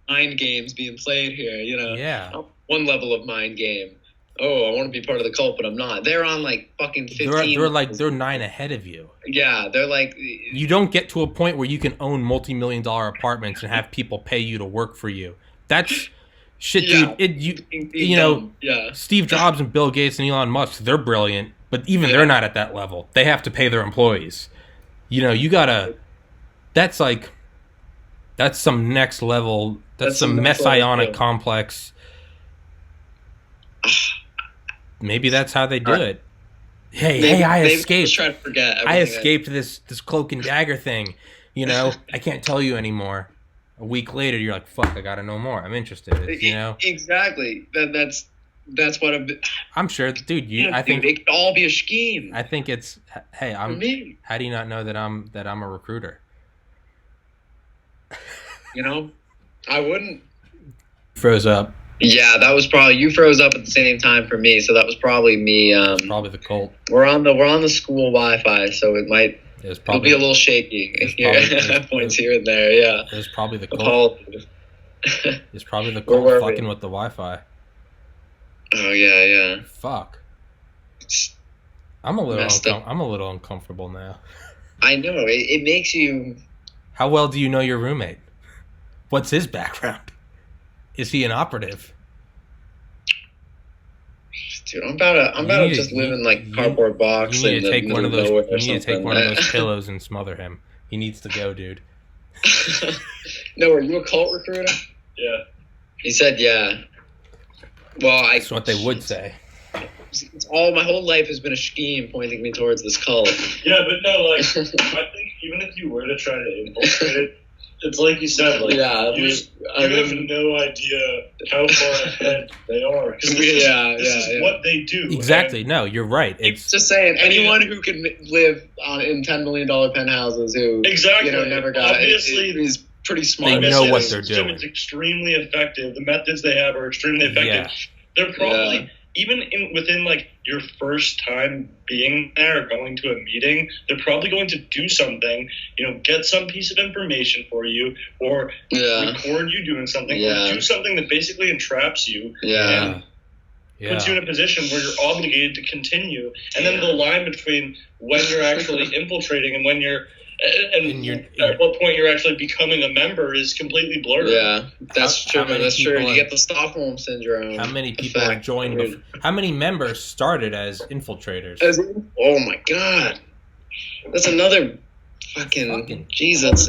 mind games being played here.
Yeah.
One level of mind game. Oh, I want to be part of the cult, but I'm not. They're on like fucking 15.
They're 9 ahead of you.
Yeah, they're like.
You don't get to a point where you can own multi-million-dollar apartments and have people pay you to work for you. That's. Shit, dude, Steve Jobs and Bill Gates and Elon Musk, they're brilliant, but even they're not at that level. They have to pay their employees. You gotta, that's some next level, that's some messianic complex. Maybe that's how they do it. Hey, I escaped.
Just try to forget.
I escaped this cloak and dagger thing. You know, I can't tell you anymore. A week later, you're like, fuck, I gotta know more. I'm interested. You know,
exactly. That's what
I'm sure, dude. I think
it could all be a scheme.
I think it's. Hey, how do you not know that I'm a recruiter?
You know, I wouldn't.
Froze up.
Yeah, that was probably you froze up at the same time for me, so that was probably me.
Probably the Colt.
We're on the school Wi-Fi, so it'll be a little shaky points here and there. Yeah,
it was probably the Colt. It's probably the Colt fucking with the Wi-Fi.
Oh yeah.
Fuck. I'm a little uncomfortable now.
I know it makes you.
How well do you know your roommate? What's his background? Is he an operative?
Dude, I'm about to just live in like cardboard box.
You need to take one of those. You need to take one of those pillows and smother him. He needs to go, dude.
No, are you a cult recruiter?
Yeah.
He said, yeah. Well,
that's what they would say.
My whole life has been a scheme pointing me towards this cult.
Yeah, but no, like I think even if you were to try to infiltrate it, it's like you said, like you have no idea how far ahead they are. Because this is what they do.
Exactly. And no, you're right.
It's just saying anyone who can live in $10 million penthouses who never got
obviously
is pretty smart.
They know what they're doing.
It's extremely effective. The methods they have are extremely effective. Yeah. They're probably even within like your first time being there or going to a meeting, they're probably going to do something, get some piece of information for you or record you doing something or do something that basically entraps you and puts you in a position where you're obligated to continue. And then the line between when you're actually infiltrating and when you're at what point you're actually becoming a member is completely blurred.
Yeah, that's true. That's true. You get the Stockholm syndrome.
How many people have joined? How many members started as infiltrators?
Oh my god, that's another fucking Jesus.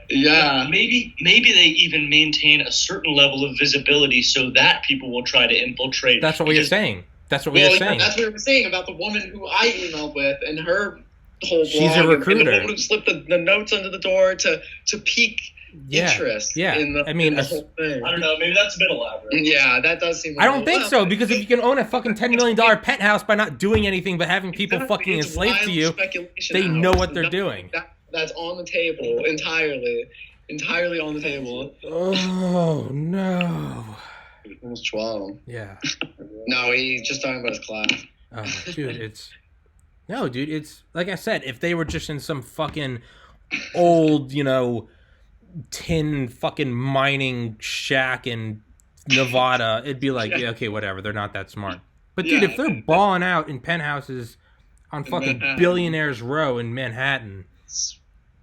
Yeah.
Maybe they even maintain a certain level of visibility so that people will try to infiltrate.
That's what we were saying. That's what we were saying.
That's what we were saying about the woman who I emailed with and her whole blog.
She's a recruiter.
And the woman who slipped the notes under the door to pique interest in the whole thing.
I don't know. Maybe that's a bit elaborate.
Yeah, that does seem.
I don't think so, because if you can own a fucking $10 million penthouse by not doing anything but having people fucking enslaved to you, they know what they're doing.
That's on the table entirely on the table.
Oh no.
Almost 12.
Yeah.
No, he's just talking about his class.
Oh, dude, it's like I said, if they were just in some fucking old, tin fucking mining shack in Nevada, it'd be like, yeah, okay, whatever, they're not that smart. But dude, if they're balling out in penthouses on fucking Billionaires Row in Manhattan,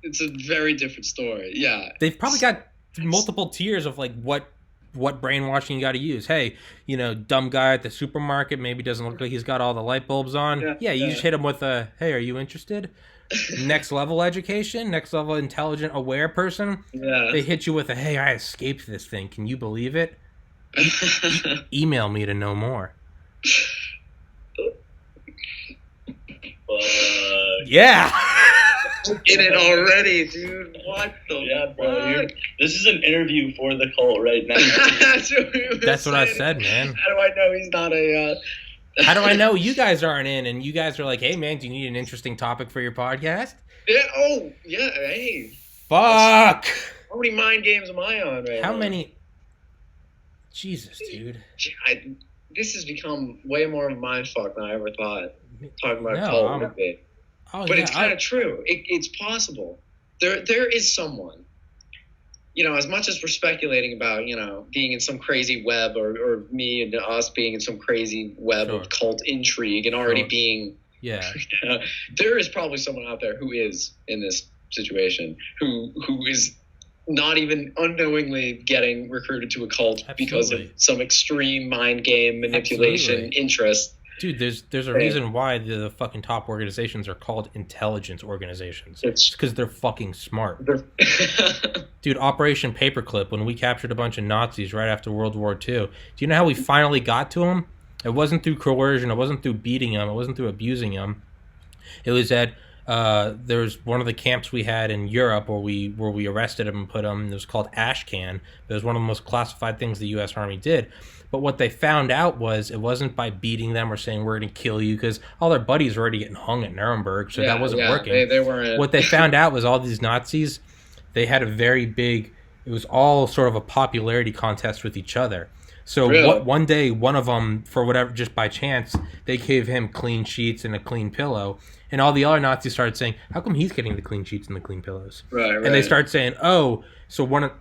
it's a very different story. Yeah.
They've probably got multiple tiers of like what brainwashing you got to use. Hey, dumb guy at the supermarket maybe doesn't look like he's got all the light bulbs on. Yeah, you just hit him with a, hey, are you interested? Next level education, next level intelligent, aware person. Yeah. They hit you with a, hey, I escaped this thing. Can you believe it? Email me to know more. Yeah.
In it already, dude. What the fuck?
This is an interview for the cult right now.
That's what I said, man.
How do I know he's not a...
How do I know you guys aren't in and you guys are like, hey, man, do you need an interesting topic for your podcast?
Yeah. Oh, yeah. Hey.
Fuck.
How many mind games am I on right now?
How many... Jesus, dude.
This has become way more of a mind fuck than I ever thought. Talking about cult with it. But it's kind of true. It's possible. There is someone, as much as we're speculating about, being in some crazy web or me and us being in some crazy web of cult intrigue and already being, there is probably someone out there who is in this situation, who is not even unknowingly getting recruited to a cult because of some extreme mind game manipulation interest.
Dude, there's a reason why the fucking top organizations are called intelligence organizations. It's because they're fucking smart. Dude, Operation Paperclip, when we captured a bunch of Nazis right after World War II, do you know how we finally got to them? It wasn't through coercion. It wasn't through beating them. It wasn't through abusing them. It was at there was one of the camps we had in Europe where we arrested him and put him. It was called Ashcan. It was one of the most classified things the U.S. Army did. But what they found out was it wasn't by beating them or saying we're going to kill you, because all their buddies were already getting hung at Nuremberg, so that wasn't working.
They weren't.
What they found out was all these Nazis, they had a very big. It was all sort of a popularity contest with each other. So one day, one of them, for whatever, just by chance, they gave him clean sheets and a clean pillow. And all the other Nazis started saying, how come he's getting the clean sheets and the clean pillows?
Right.
And they started saying, oh, so an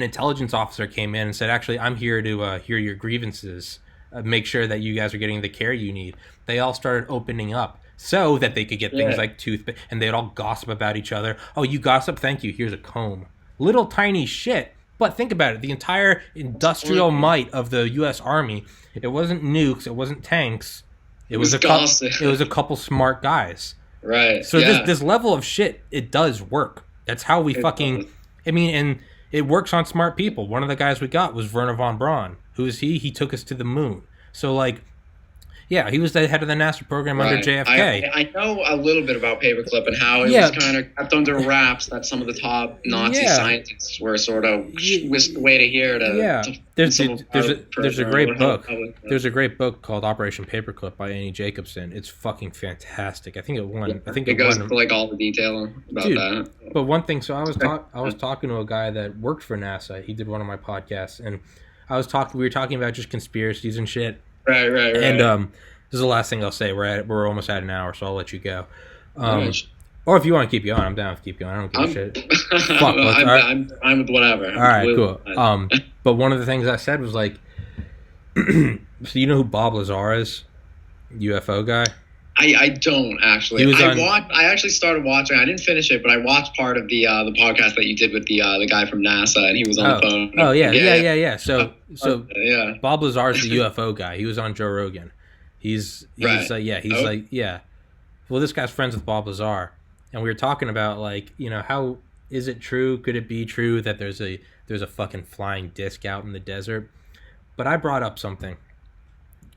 intelligence officer came in and said, actually, I'm here to hear your grievances, make sure that you guys are getting the care you need. They all started opening up so that they could get things like toothpaste, and they'd all gossip about each other. Oh, you gossip? Thank you. Here's a comb. Little tiny shit. But think about it. The entire industrial might of the U.S. Army, it wasn't nukes. It wasn't tanks. It was a couple smart guys.
Right.
So this level of shit, it does work. That's how we and it works on smart people. One of the guys we got was Werner von Braun. Who is he? He took us to the moon. So, like, yeah, he was the head of the NASA program under JFK.
I know a little bit about Paperclip and how it was kind of kept under wraps that some of the top Nazi scientists were sort of whisked away to here.
There's a great book. There's a great book called Operation Paperclip by Annie Jacobson. It's fucking fantastic. I think it won.
Yeah, it goes into like all the detail about that.
But one thing, so I was talking to a guy that worked for NASA. He did one of my podcasts, and we were talking about just conspiracies and shit.
Right.
And this is the last thing I'll say. We're almost at an hour, so I'll let you go. Or if you want to keep going, I'm down to keep going. I don't give a shit. Fuck,
I'm with whatever.
All right, cool. But one of the things I said was like, so you know who Bob Lazar is? UFO guy?
I don't actually. I actually started watching. I didn't finish it, but I watched part of the podcast that you did with the guy from NASA, and he was on the phone.
Oh yeah. So Bob Lazar is the UFO guy. He was on Joe Rogan. He's Well, this guy's friends with Bob Lazar, and we were talking about, like, you know, how is it true? Could it be true that there's a fucking flying disc out in the desert? But I brought up something.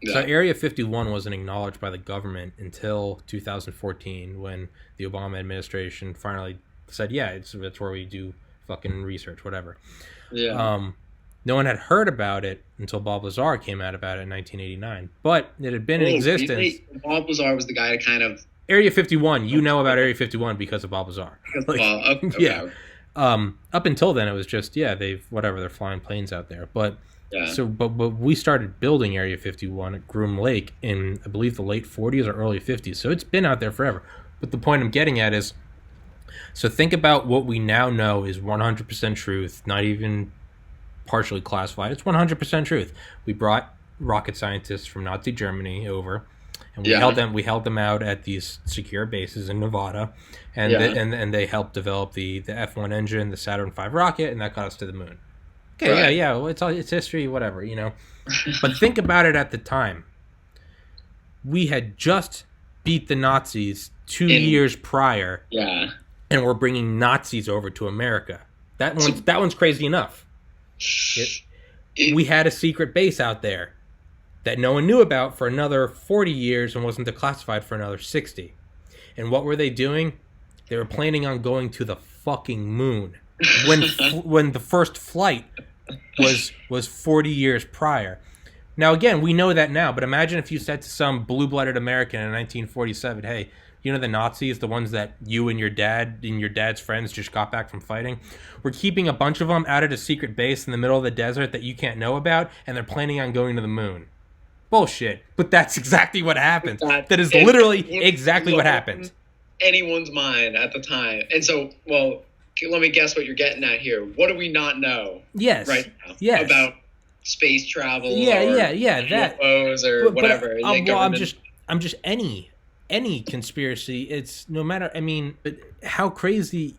Yeah. So Area 51 wasn't acknowledged by the government until 2014, when the Obama administration finally said, yeah, it's where we do fucking research, whatever.
Yeah.
No one had heard about it until Bob Lazar came out about it in 1989. But it had been in existence.
Really? Bob Lazar was the guy to kind of...
Area 51. You know about Area 51 because of Bob Lazar.
Okay.
Yeah. Up until then, it was just, they're flying planes out there. But... Yeah. So, but we started building Area 51 at Groom Lake in, I believe, the late 40s or early 50s. So it's been out there forever. But the point I'm getting at is, so think about what we now know is 100% truth, not even partially classified. It's 100% truth. We brought rocket scientists from Nazi Germany over, and we held them out at these secure bases in Nevada, and they helped develop the F1 engine, the Saturn V rocket, and that got us to the moon. Okay, right. Well, it's history, whatever, you know. But think about it at the time. We had just beat the Nazis 2 years prior.
Yeah.
And we're bringing Nazis over to America. That one's crazy enough. We had a secret base out there that no one knew about for another 40 years and wasn't declassified for another 60. And what were they doing? They were planning on going to the fucking moon. When the first flight was 40 years prior. Now, again, we know that now, but imagine if you said to some blue-blooded American in 1947, hey, you know the Nazis, the ones that you and your dad's friends just got back from fighting? We're keeping a bunch of them out at a secret base in the middle of the desert that you can't know about, and they're planning on going to the moon. Bullshit. But that's exactly what happened. That is literally exactly what happened.
Anyone's mind at the time. And so, well... let me guess what you're getting at here. What do we not know?
Yes.
Right now?
Yes.
About space travel.
That
UFOs or whatever.
I'm just any conspiracy. It's no matter. I mean, but how crazy?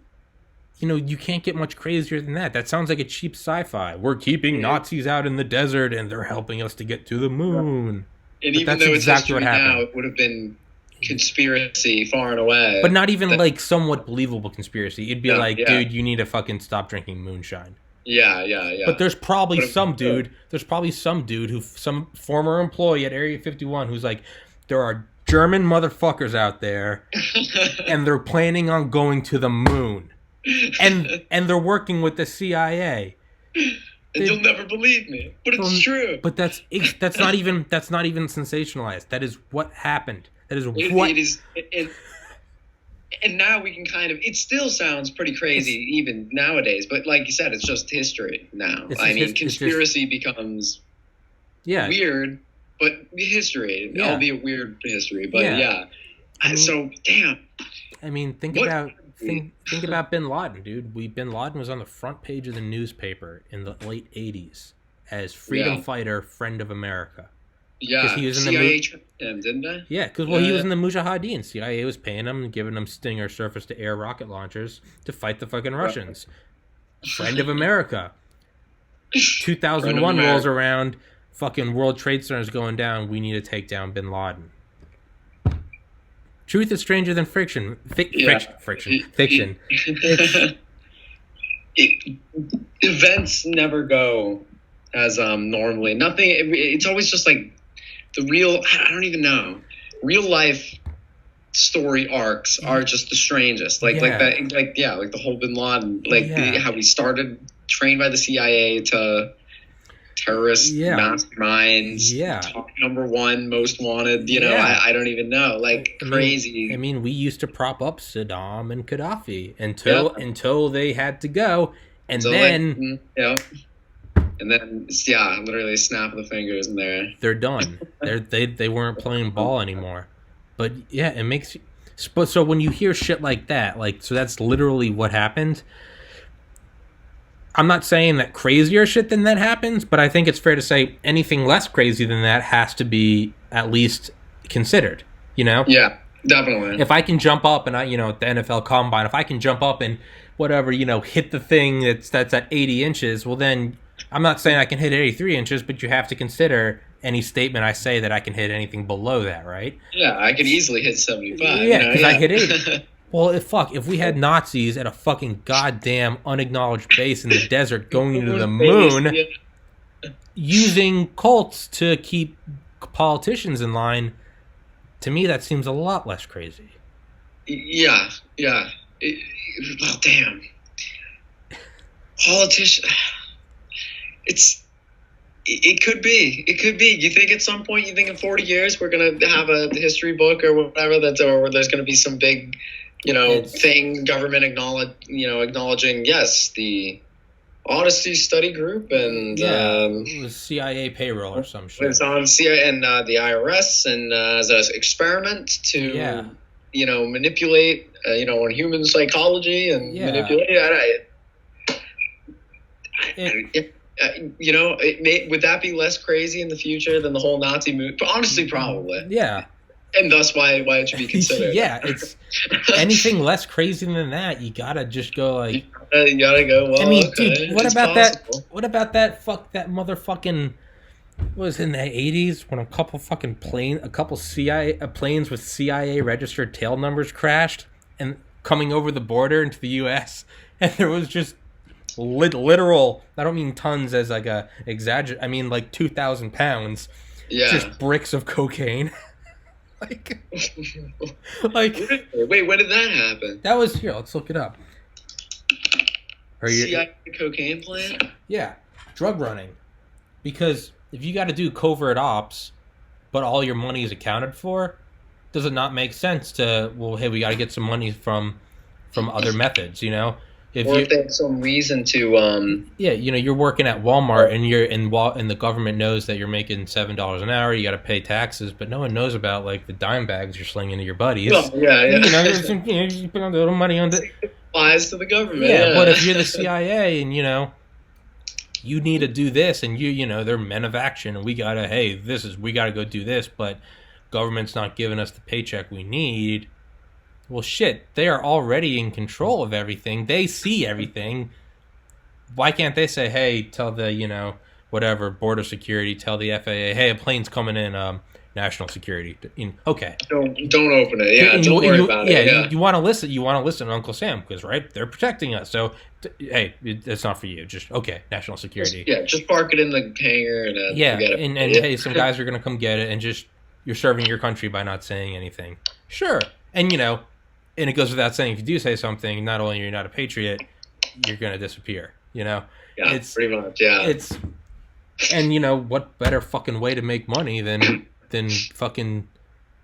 You know, you can't get much crazier than that. That sounds like a cheap sci-fi. We're keeping Nazis out in the desert, and they're helping us to get to the moon.
And even though it's exactly what happened. Now, it would have been conspiracy far and away,
but not even like somewhat believable conspiracy. It'd be dude, you need to fucking stop drinking moonshine.
Yeah.
But there's probably some dude some former employee at Area 51 who's like, there are German motherfuckers out there and they're planning on going to the moon. And they're working with the CIA.
And you'll never believe me, but it's true.
But that's not even sensationalized. That is what happened. That is what
it is. And now we can it still sounds pretty crazy even nowadays, but like you said, it's just history now. Conspiracy becomes weird, but history, albeit weird history, but so damn.
I mean, think about Bin Laden, dude. Bin Laden was on the front page of the newspaper in the late 80s as freedom fighter, friend of America.
Yeah,
because he was in
CIA trained him, didn't they?
Yeah, because he was in the Mujahideen. CIA was paying him and giving him Stinger surface-to-air rocket launchers to fight the fucking Russians. Friend of America. 2001 rolls around, fucking World Trade Center is going down. We need to take down Bin Laden. Truth is stranger than fiction. Fiction.
Events never go as normally. Nothing. It's always just like the real. I don't even know. Real life story arcs are just the strangest. Like that. Like the whole Bin Laden. How we started, trained by the CIA to terrorist masterminds. Top number one most wanted. I don't even know. Crazy.
I mean, we used to prop up Saddam and Gaddafi until they had to go, and then
literally a snap of the fingers, and
they're done. They weren't playing ball anymore. But it makes you. So when you hear shit like that, so that's literally what happened. I'm not saying that crazier shit than that happens, but I think it's fair to say anything less crazy than that has to be at least considered,
Yeah, definitely.
If I can jump up and at the NFL Combine, if I can jump up and whatever, hit the thing that's at 80 inches, well then I'm not saying I can hit 83 inches, but you have to consider any statement I say that I can hit anything below that, right?
Yeah, I could easily hit 75.
Yeah, because I hit 80. Well, if we had Nazis at a fucking goddamn unacknowledged base in the desert going into the moon, using cults to keep politicians in line, to me that seems a lot less crazy.
Yeah. Damn. Politician. It could be. You think at some point, in 40 years, we're going to have a history book or whatever or there's going to be some big, thing, government acknowledging, yes, the Odyssey Study Group and
it was CIA payroll or some shit.
It's on CIA and the IRS and as an experiment to manipulate on human psychology and manipulate. Would that be less crazy in the future than the whole Nazi movement? Honestly, probably.
Yeah.
And thus why it should be considered.
It's anything less crazy than that. You gotta just go
you gotta go. Well,
dude, what about possible. That? What about that? Fuck that motherfucking. What was in the 80s when a couple CIA planes with CIA registered tail numbers crashed and coming over the border into the U.S. and there was just literal. I don't mean tons as like a exaggerate. I mean 2,000 pounds.
Yeah.
Just bricks of cocaine. Wait,
when did that happen?
That was here. Let's look it up.
CIA cocaine plant?
Yeah, drug running. Because if you got to do covert ops, but all your money is accounted for, does it not make sense to we got to get some money from other methods, If
they have some reason to
you're working at Walmart and the government knows that you're making $7 an hour, you got to pay taxes, but no one knows about the dime bags you're slinging to your buddies.
Oh, yeah.
You put a little money on the
applies to the government.
Yeah, but if you're the CIA and you need to do this and they're men of action and we got to go do this, but government's not giving us the paycheck we need. Well, shit, they are already in control of everything. They see everything. Why can't they say, hey, tell the, whatever, border security, tell the FAA, hey, a plane's coming in. national security. Okay.
Don't open it. Yeah, don't worry about it. Yeah,
you want to listen. You want to listen to Uncle Sam because they're protecting us. So hey, it's not for you. Just national security.
Just park it in the hangar and forget it.
And hey, some guys are gonna come get it, and just you're serving your country by not saying anything. Sure, and and it goes without saying, if you do say something, not only are you not a patriot, you're gonna disappear.
Yeah, it's pretty much. Yeah,
and what better fucking way to make money than fucking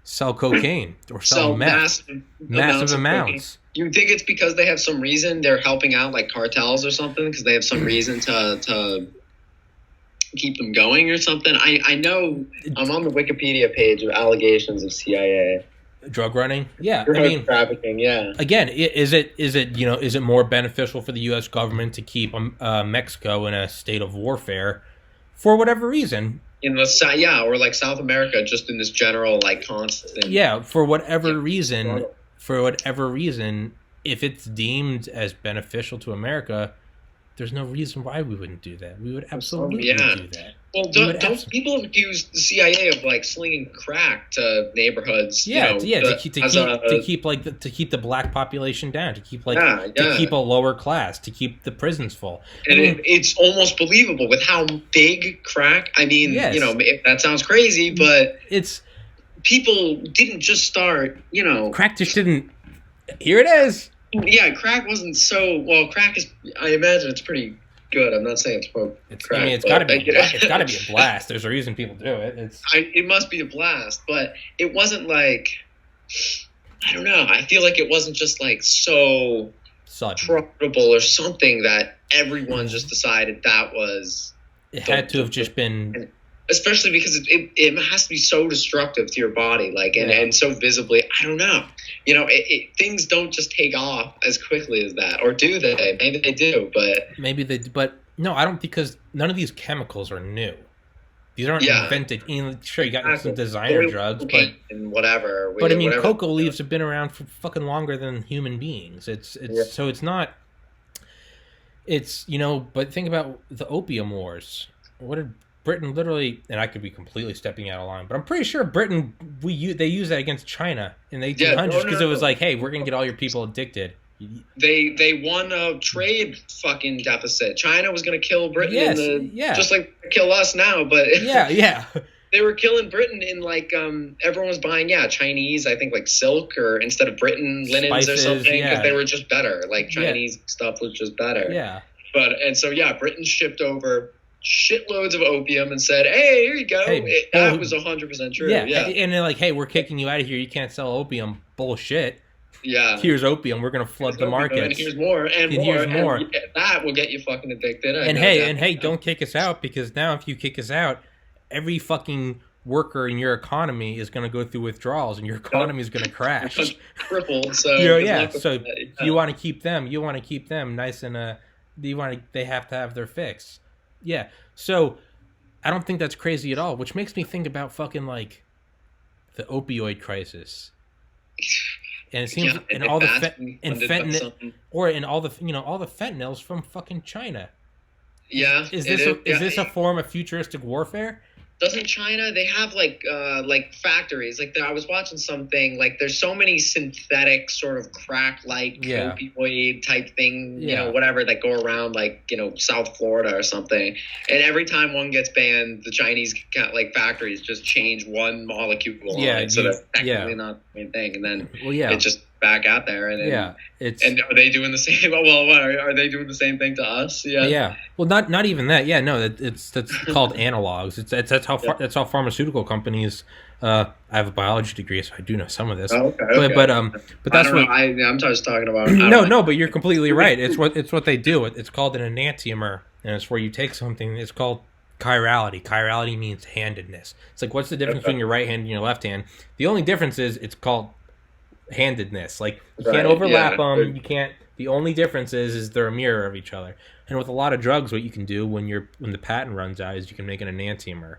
sell cocaine or sell meth, massive amounts.
You think it's because they have some reason they're helping out like cartels or something because they have some reason to keep them going or something? I know I'm on the Wikipedia page of allegations of CIA
drug running. Yeah,
drug trafficking. Yeah.
Again, is it more beneficial for the U.S. government to keep Mexico in a state of warfare for whatever reason?
In the or like South America, just in this general like constant.
Yeah, for whatever reason, if it's deemed as beneficial to America, there's no reason why we wouldn't do that. We would absolutely do that.
Well, don't people accuse the CIA of like slinging crack to neighborhoods?
To keep the black population down, to keep to keep a lower class, to keep the prisons full.
And it's almost believable with how big crack. I mean, that sounds crazy, but people didn't just start.
Crack just didn't. Here it is.
Yeah, crack wasn't so well. Crack is. I imagine it's pretty good. I'm not saying it's crack.
I mean, it's got to be. It's got to be a blast. There's a reason people do it.
It must be a blast, but it wasn't like. I don't know. I feel like it wasn't just like so profitable or something that everyone just decided that was.
It had to have just been.
Especially because it has to be so destructive to your body, and so visibly. I don't know. Things don't just take off as quickly as that, or do they? Maybe they do,
but no, I don't, because none of these chemicals are new. These aren't invented. Sure, you got some designer drugs, but
and whatever.
But I mean, cocoa leaves have been around for fucking longer than human beings. So it's not. But think about the opium wars. What did Britain literally, and I could be completely stepping out of line, but I'm pretty sure Britain, they used that against China in the 1800s because it was like, hey, we're going to get all your people addicted.
They won a trade fucking deficit. China was going to kill Britain just like kill us now, but they were killing Britain in like everyone was buying Chinese, I think, like silk or instead of Britain linens spices, or something because they were just better. Like Chinese stuff was just better.
Yeah.
Britain shipped over shitloads of opium and said, hey, here you go. That was 100% true.
Yeah. And they're like, hey, we're kicking you out of here. You can't sell opium. Bullshit.
Yeah.
Here's opium. We're going to flood the market.
And here's more. And more. And that will get you fucking addicted.
Hey, don't kick us out, because now if you kick us out, every fucking worker in your economy is going to go through withdrawals and your economy is going to crash.
Crippled. So
So you want to keep them. You want to keep them nice and they have to have their fix. Yeah, so I don't think that's crazy at all, which makes me think about fucking like the opioid crisis, and it seems all the fentanyl's from fucking China.
Yeah,
is this a form of futuristic warfare?
Doesn't China, they have like factories, like I was watching something, like there's so many synthetic sort of crack-like opioid type thing, whatever, that go around like, South Florida or something. And every time one gets banned, the Chinese factories just change one molecule on it. So that's technically not the same thing. And then it just back out there. And and are they doing the same? Are they doing the same thing to us?
Yeah. Well, not even that. Yeah, no, that's called analogs. That's how pharmaceutical companies. I have a biology degree, so I do know some of this.
Oh, okay.
But that's what
I'm just talking about.
No, but you're completely right. It's what they do. It's called an enantiomer, and it's where you take something. It's called chirality. Chirality means handedness. It's like, what's the difference between your right hand and your left hand? The only difference is it's called handedness. Like, you can't overlap them. You can't. The only difference is they're a mirror of each other. And with a lot of drugs, what you can do when the patent runs out is you can make an enantiomer,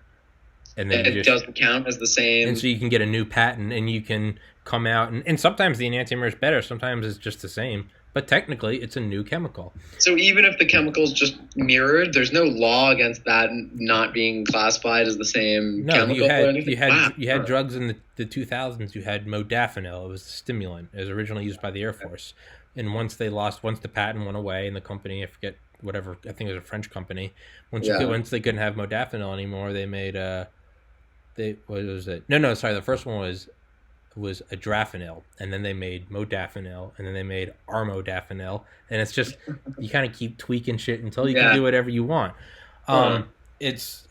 and then
it doesn't count as the same.
And so you can get a new patent, and you can come out and sometimes the enantiomer is better. Sometimes it's just the same. But technically, it's a new chemical.
So even if the chemical's just mirrored, there's no law against that not being classified as the same chemical.
You had drugs in the 2000s. You had modafinil. It was a stimulant. It was originally used by the Air Force. And once the patent went away and the company, I forget, whatever, I think it was a French company, once they couldn't have modafinil anymore, they made, what was it? The first one was adrafinil, and then they made modafinil, and then they made armodafinil, and it's just, you kind of keep tweaking shit until you can do whatever you want. It's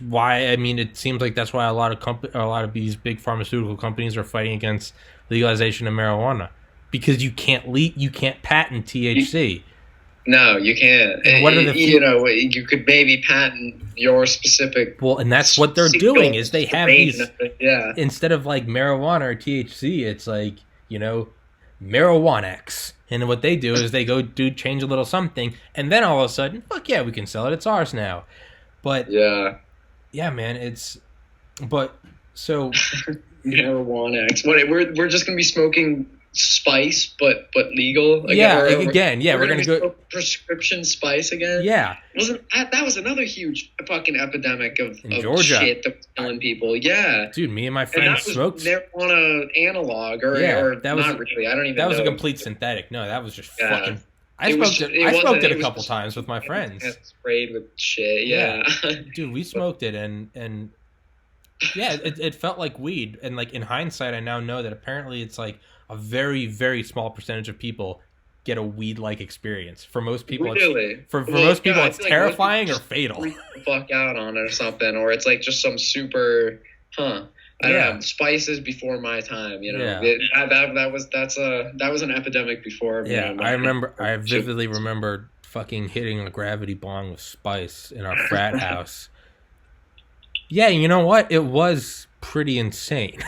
why, it seems like that's why a lot of these big pharmaceutical companies are fighting against legalization of marijuana, because you can't patent THC.
No, you can't. You could maybe patent your specific.
Well, and that's what they're doing, is they have these. Instead of like marijuana or THC, it's like, Marijuana-X. And what they do is they change a little something, and then all of a sudden, fuck yeah, we can sell it. It's ours now. But yeah, man, so
Marijuana-X. What, we're just gonna be smoking spice, but legal again.
We're gonna go
prescription spice again.
Yeah,
that was another huge fucking epidemic of
Georgia
shit that was killing people. Yeah,
dude, me and my friends smoked
marijuana analog, or that was not really. I don't even.
That was
know.
a complete synthetic. No, that was just fucking. I smoked it a couple times with my friends.
Sprayed with shit. Yeah.
Dude, we smoked it, and yeah, it felt like weed. And like in hindsight, I now know that apparently it's like a very, very small percentage of people get a weed-like experience. For most people,
really?
It's terrifying or fatal.
Freak the fuck out on it or something, or it's like just some super, I don't know, spices before my time. That was an epidemic before.
Yeah, I vividly remember fucking hitting a gravity bong with spice in our frat house. Yeah, you know what? It was pretty insane.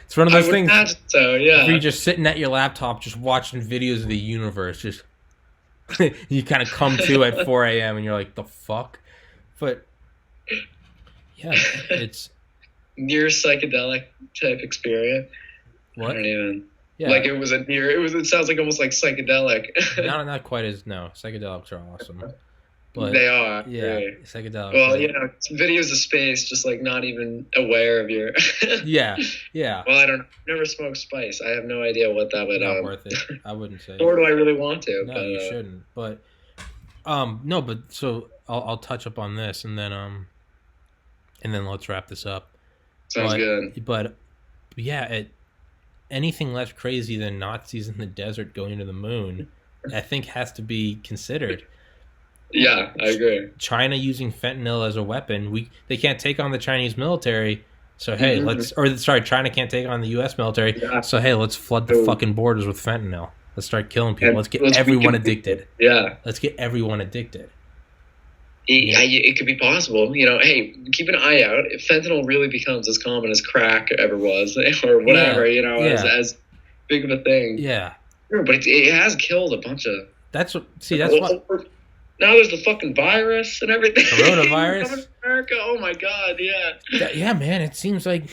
It's one of those things where you're just sitting at your laptop, just watching videos of the universe. Just you kind of come to at 4 a.m. and you're like, the fuck? But yeah, it's
near psychedelic type experience.
What?
I don't even. Yeah. Like it sounds like almost like psychedelic.
not quite as, psychedelics are awesome. But
they are.
Yeah, psychedelic.
Well, videos of space, just like not even aware of your.
Yeah.
Well, I don't know. Never smoked spice. I have no idea what that would.
Not worth it. I wouldn't say.
Nor do I really want to.
No, you shouldn't. But, no. But so I'll touch up on this, and then let's wrap this up.
Sounds good.
But yeah, anything less crazy than Nazis in the desert going to the moon, I think has to be considered.
Yeah, I agree.
China using fentanyl as a weapon. They can't take on the Chinese military. So, hey, China can't take on the U.S. military. Yeah. So, hey, let's flood the fucking borders with fentanyl. Let's start killing people. Let's get everyone addicted.
Yeah.
Let's get everyone addicted.
It could be possible. Hey, keep an eye out. If fentanyl really becomes as common as crack ever was, or whatever, as big of a thing.
Yeah.
But it has killed a bunch of...
That's what...
Now there's the fucking virus and everything.
Coronavirus?
America, oh my god, yeah.
Yeah, man, it seems like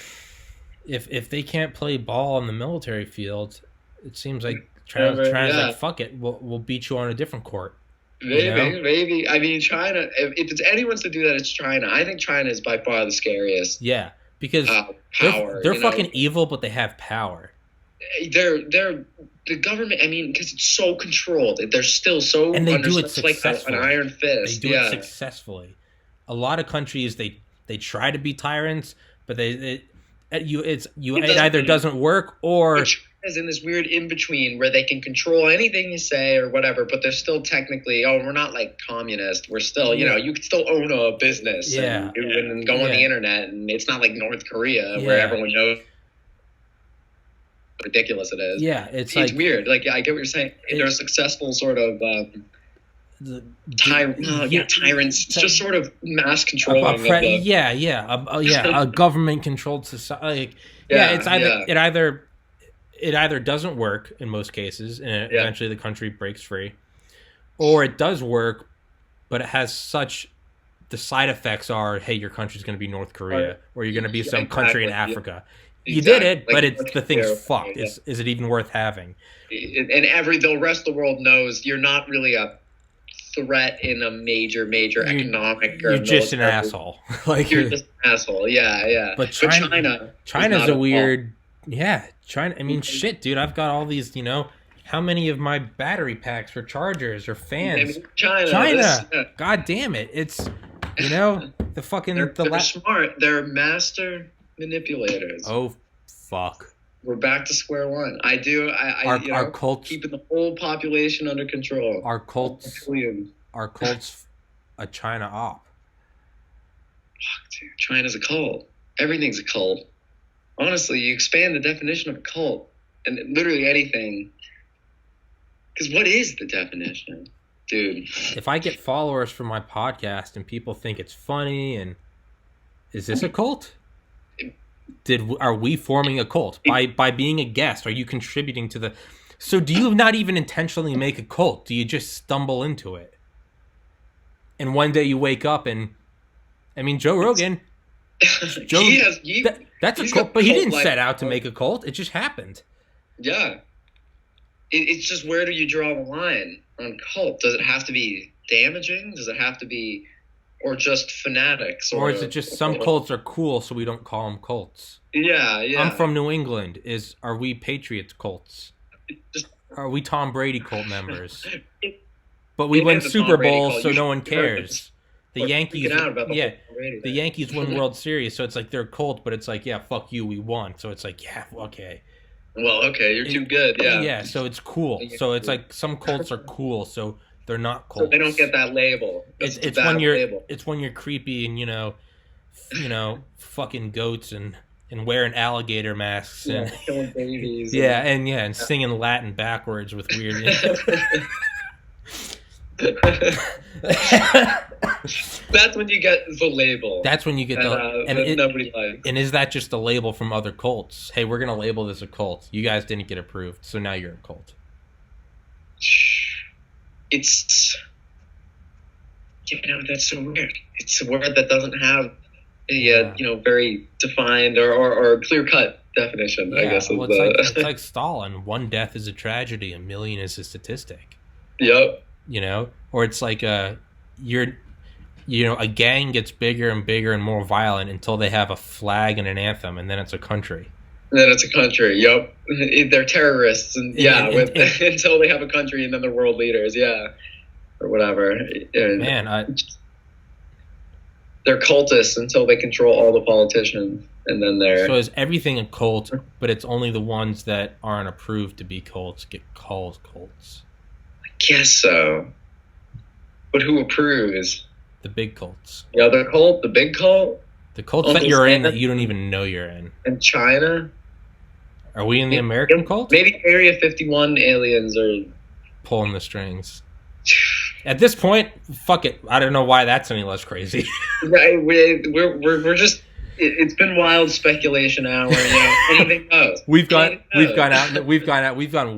if they can't play ball on the military field, it seems like China's like, fuck it, we'll beat you on a different court.
Maybe. I mean, China, if it's anyone's to do that, it's China. I think China is by far the scariest.
Yeah, because
power,
they're fucking evil, but they have power.
They're the government. I mean, because it's so controlled, they're still so,
and they do it successfully.
Like an iron fist.
They do it successfully. A lot of countries they try to be tyrants, but it either doesn't work or
is in this weird in between where they can control anything you say or whatever, but they're still technically we're not like communist. We're still you can still own a business and go on the internet, and it's not like North Korea where everyone knows ridiculous it is.
Yeah, it's
weird. Like, I get what you're saying. They're a successful sort of tyrants. It's just sort of mass controlling.
A government controlled society. It's either it either doesn't work in most cases, and eventually the country breaks free, or it does work, but it has such. The side effects are, hey, your country's going to be North Korea, or you're going to be some country in Africa. You did it, but the thing's fucked. Yeah. Is it even worth having?
And the rest of the world knows you're not really a threat in a major economic.
You're just an asshole.
You're just an asshole. Yeah.
But China's a weird. Yeah, China. I mean, shit, dude. I've got all these. How many of my battery packs for chargers or fans? China. God damn it! It's the fucking.
They're smart. They're master manipulators.
Oh, fuck.
We're back to square one. Our cults keeping the whole population under control.
Our cults a China op.
Fuck, dude. China's a cult. Everything's a cult. Honestly, you expand the definition of a cult and literally anything. Because what is the definition? Dude.
If I get followers from my podcast and people think it's funny, and is this a cult? Are we forming a cult by being a guest? Are you contributing to the? So do you not even intentionally make a cult? Do you just stumble into it? And one day you wake up and, I mean, Joe Rogan. That's a cult, but he didn't set out to make a cult. It just happened.
Yeah. It's just, where do you draw the line on cult? Does it have to be damaging? Does it have to be, or just fanatics?
Or is it just some cults are cool, so we don't call them cults?
Yeah.
I'm from New England. Are we Patriots cults? Are we Tom Brady cult members? But we win Super Bowls, so no one cares. The Yankees, the Yankees win World Series, so it's like they're a cult, but it's like, yeah, fuck you, we won. So it's like, yeah, okay.
Well, okay, you're too good, yeah.
Yeah, so it's cool. So it's like some cults are cool, so they're not cults.
So they don't get that label.
It's when you're creepy and fucking goats and wearing alligator masks and
killing babies.
and singing Latin backwards with weird.
That's when you get the label.
That's when you get
nobody likes.
And is that just a label from other cults? Hey, we're gonna label this a cult. You guys didn't get approved, so now you're a cult.
It's that's so weird. It's a word that doesn't have a very defined or clear cut definition. I guess
it's like Stalin. One death is a tragedy. 1 million is a statistic.
Yep.
Or it's like a gang gets bigger and bigger and more violent until they have a flag and an anthem, and then it's a country.
Yep. They're terrorists, until they have a country, and then they're world leaders, or whatever. And they're cultists until they control all the politicians, and then they're.
So is everything a cult? But it's only the ones that aren't approved to be cults get called cults.
I guess so. But who approves?
The big cults.
The other cult? The big cult?
The cults that you're in that you don't even know you're in.
In China?
Are we in the American cult?
Maybe Area 51 aliens are...
pulling the strings. At this point, fuck it. I don't know why that's any less crazy.
Right. We're just... It's been wild speculation hour. Anything goes.
We've gone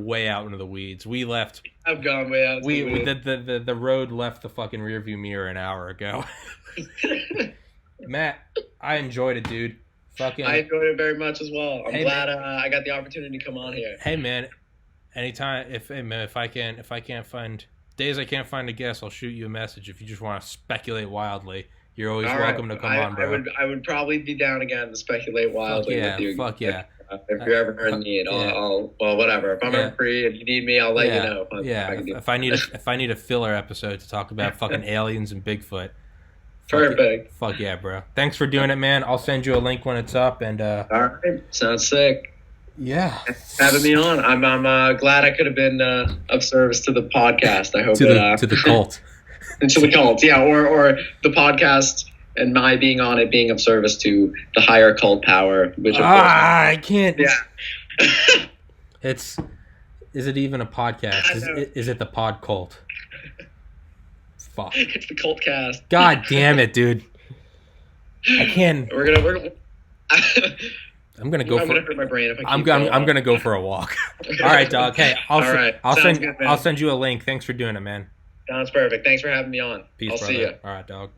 way out into the weeds. We left.
I've gone way out.
The road left the fucking rearview mirror an hour ago. Matt, I enjoyed it, dude.
I enjoyed it very much as well. I'm glad I got the opportunity to come on here.
Hey man, anytime if I can't find days I can't find a guest, I'll shoot you a message. If you just want to speculate wildly, you're always welcome to come on, bro.
I would probably be down again to speculate wildly with you.
Fuck yeah.
If you're ever in need, I'll whatever. If I'm ever free, if you need me, I'll let you know.
If I need a filler episode to talk about fucking aliens and Bigfoot.
Perfect.
Fuck yeah, bro. Thanks for doing it, man. I'll send you a link when it's up. And
all right, sounds sick.
Yeah,
having me on. I'm glad I could have been of service to the podcast. I hope
to the cult.
To the cult, yeah, or the podcast and my being on it being of service to the higher cult power. Which
I can't.
Yeah.
Is it even a podcast? Is it the pod cult? Fuck.
It's the cult cast.
God damn it, dude. I can't. I'm gonna go
hurt my brain if I
I'm gonna go for a walk. All right, dog. Hey, I'll send you a link. Thanks for doing it, man.
Sounds perfect. Thanks for having me on.
Peace,
I'll
brother.
see you.
All right, dog.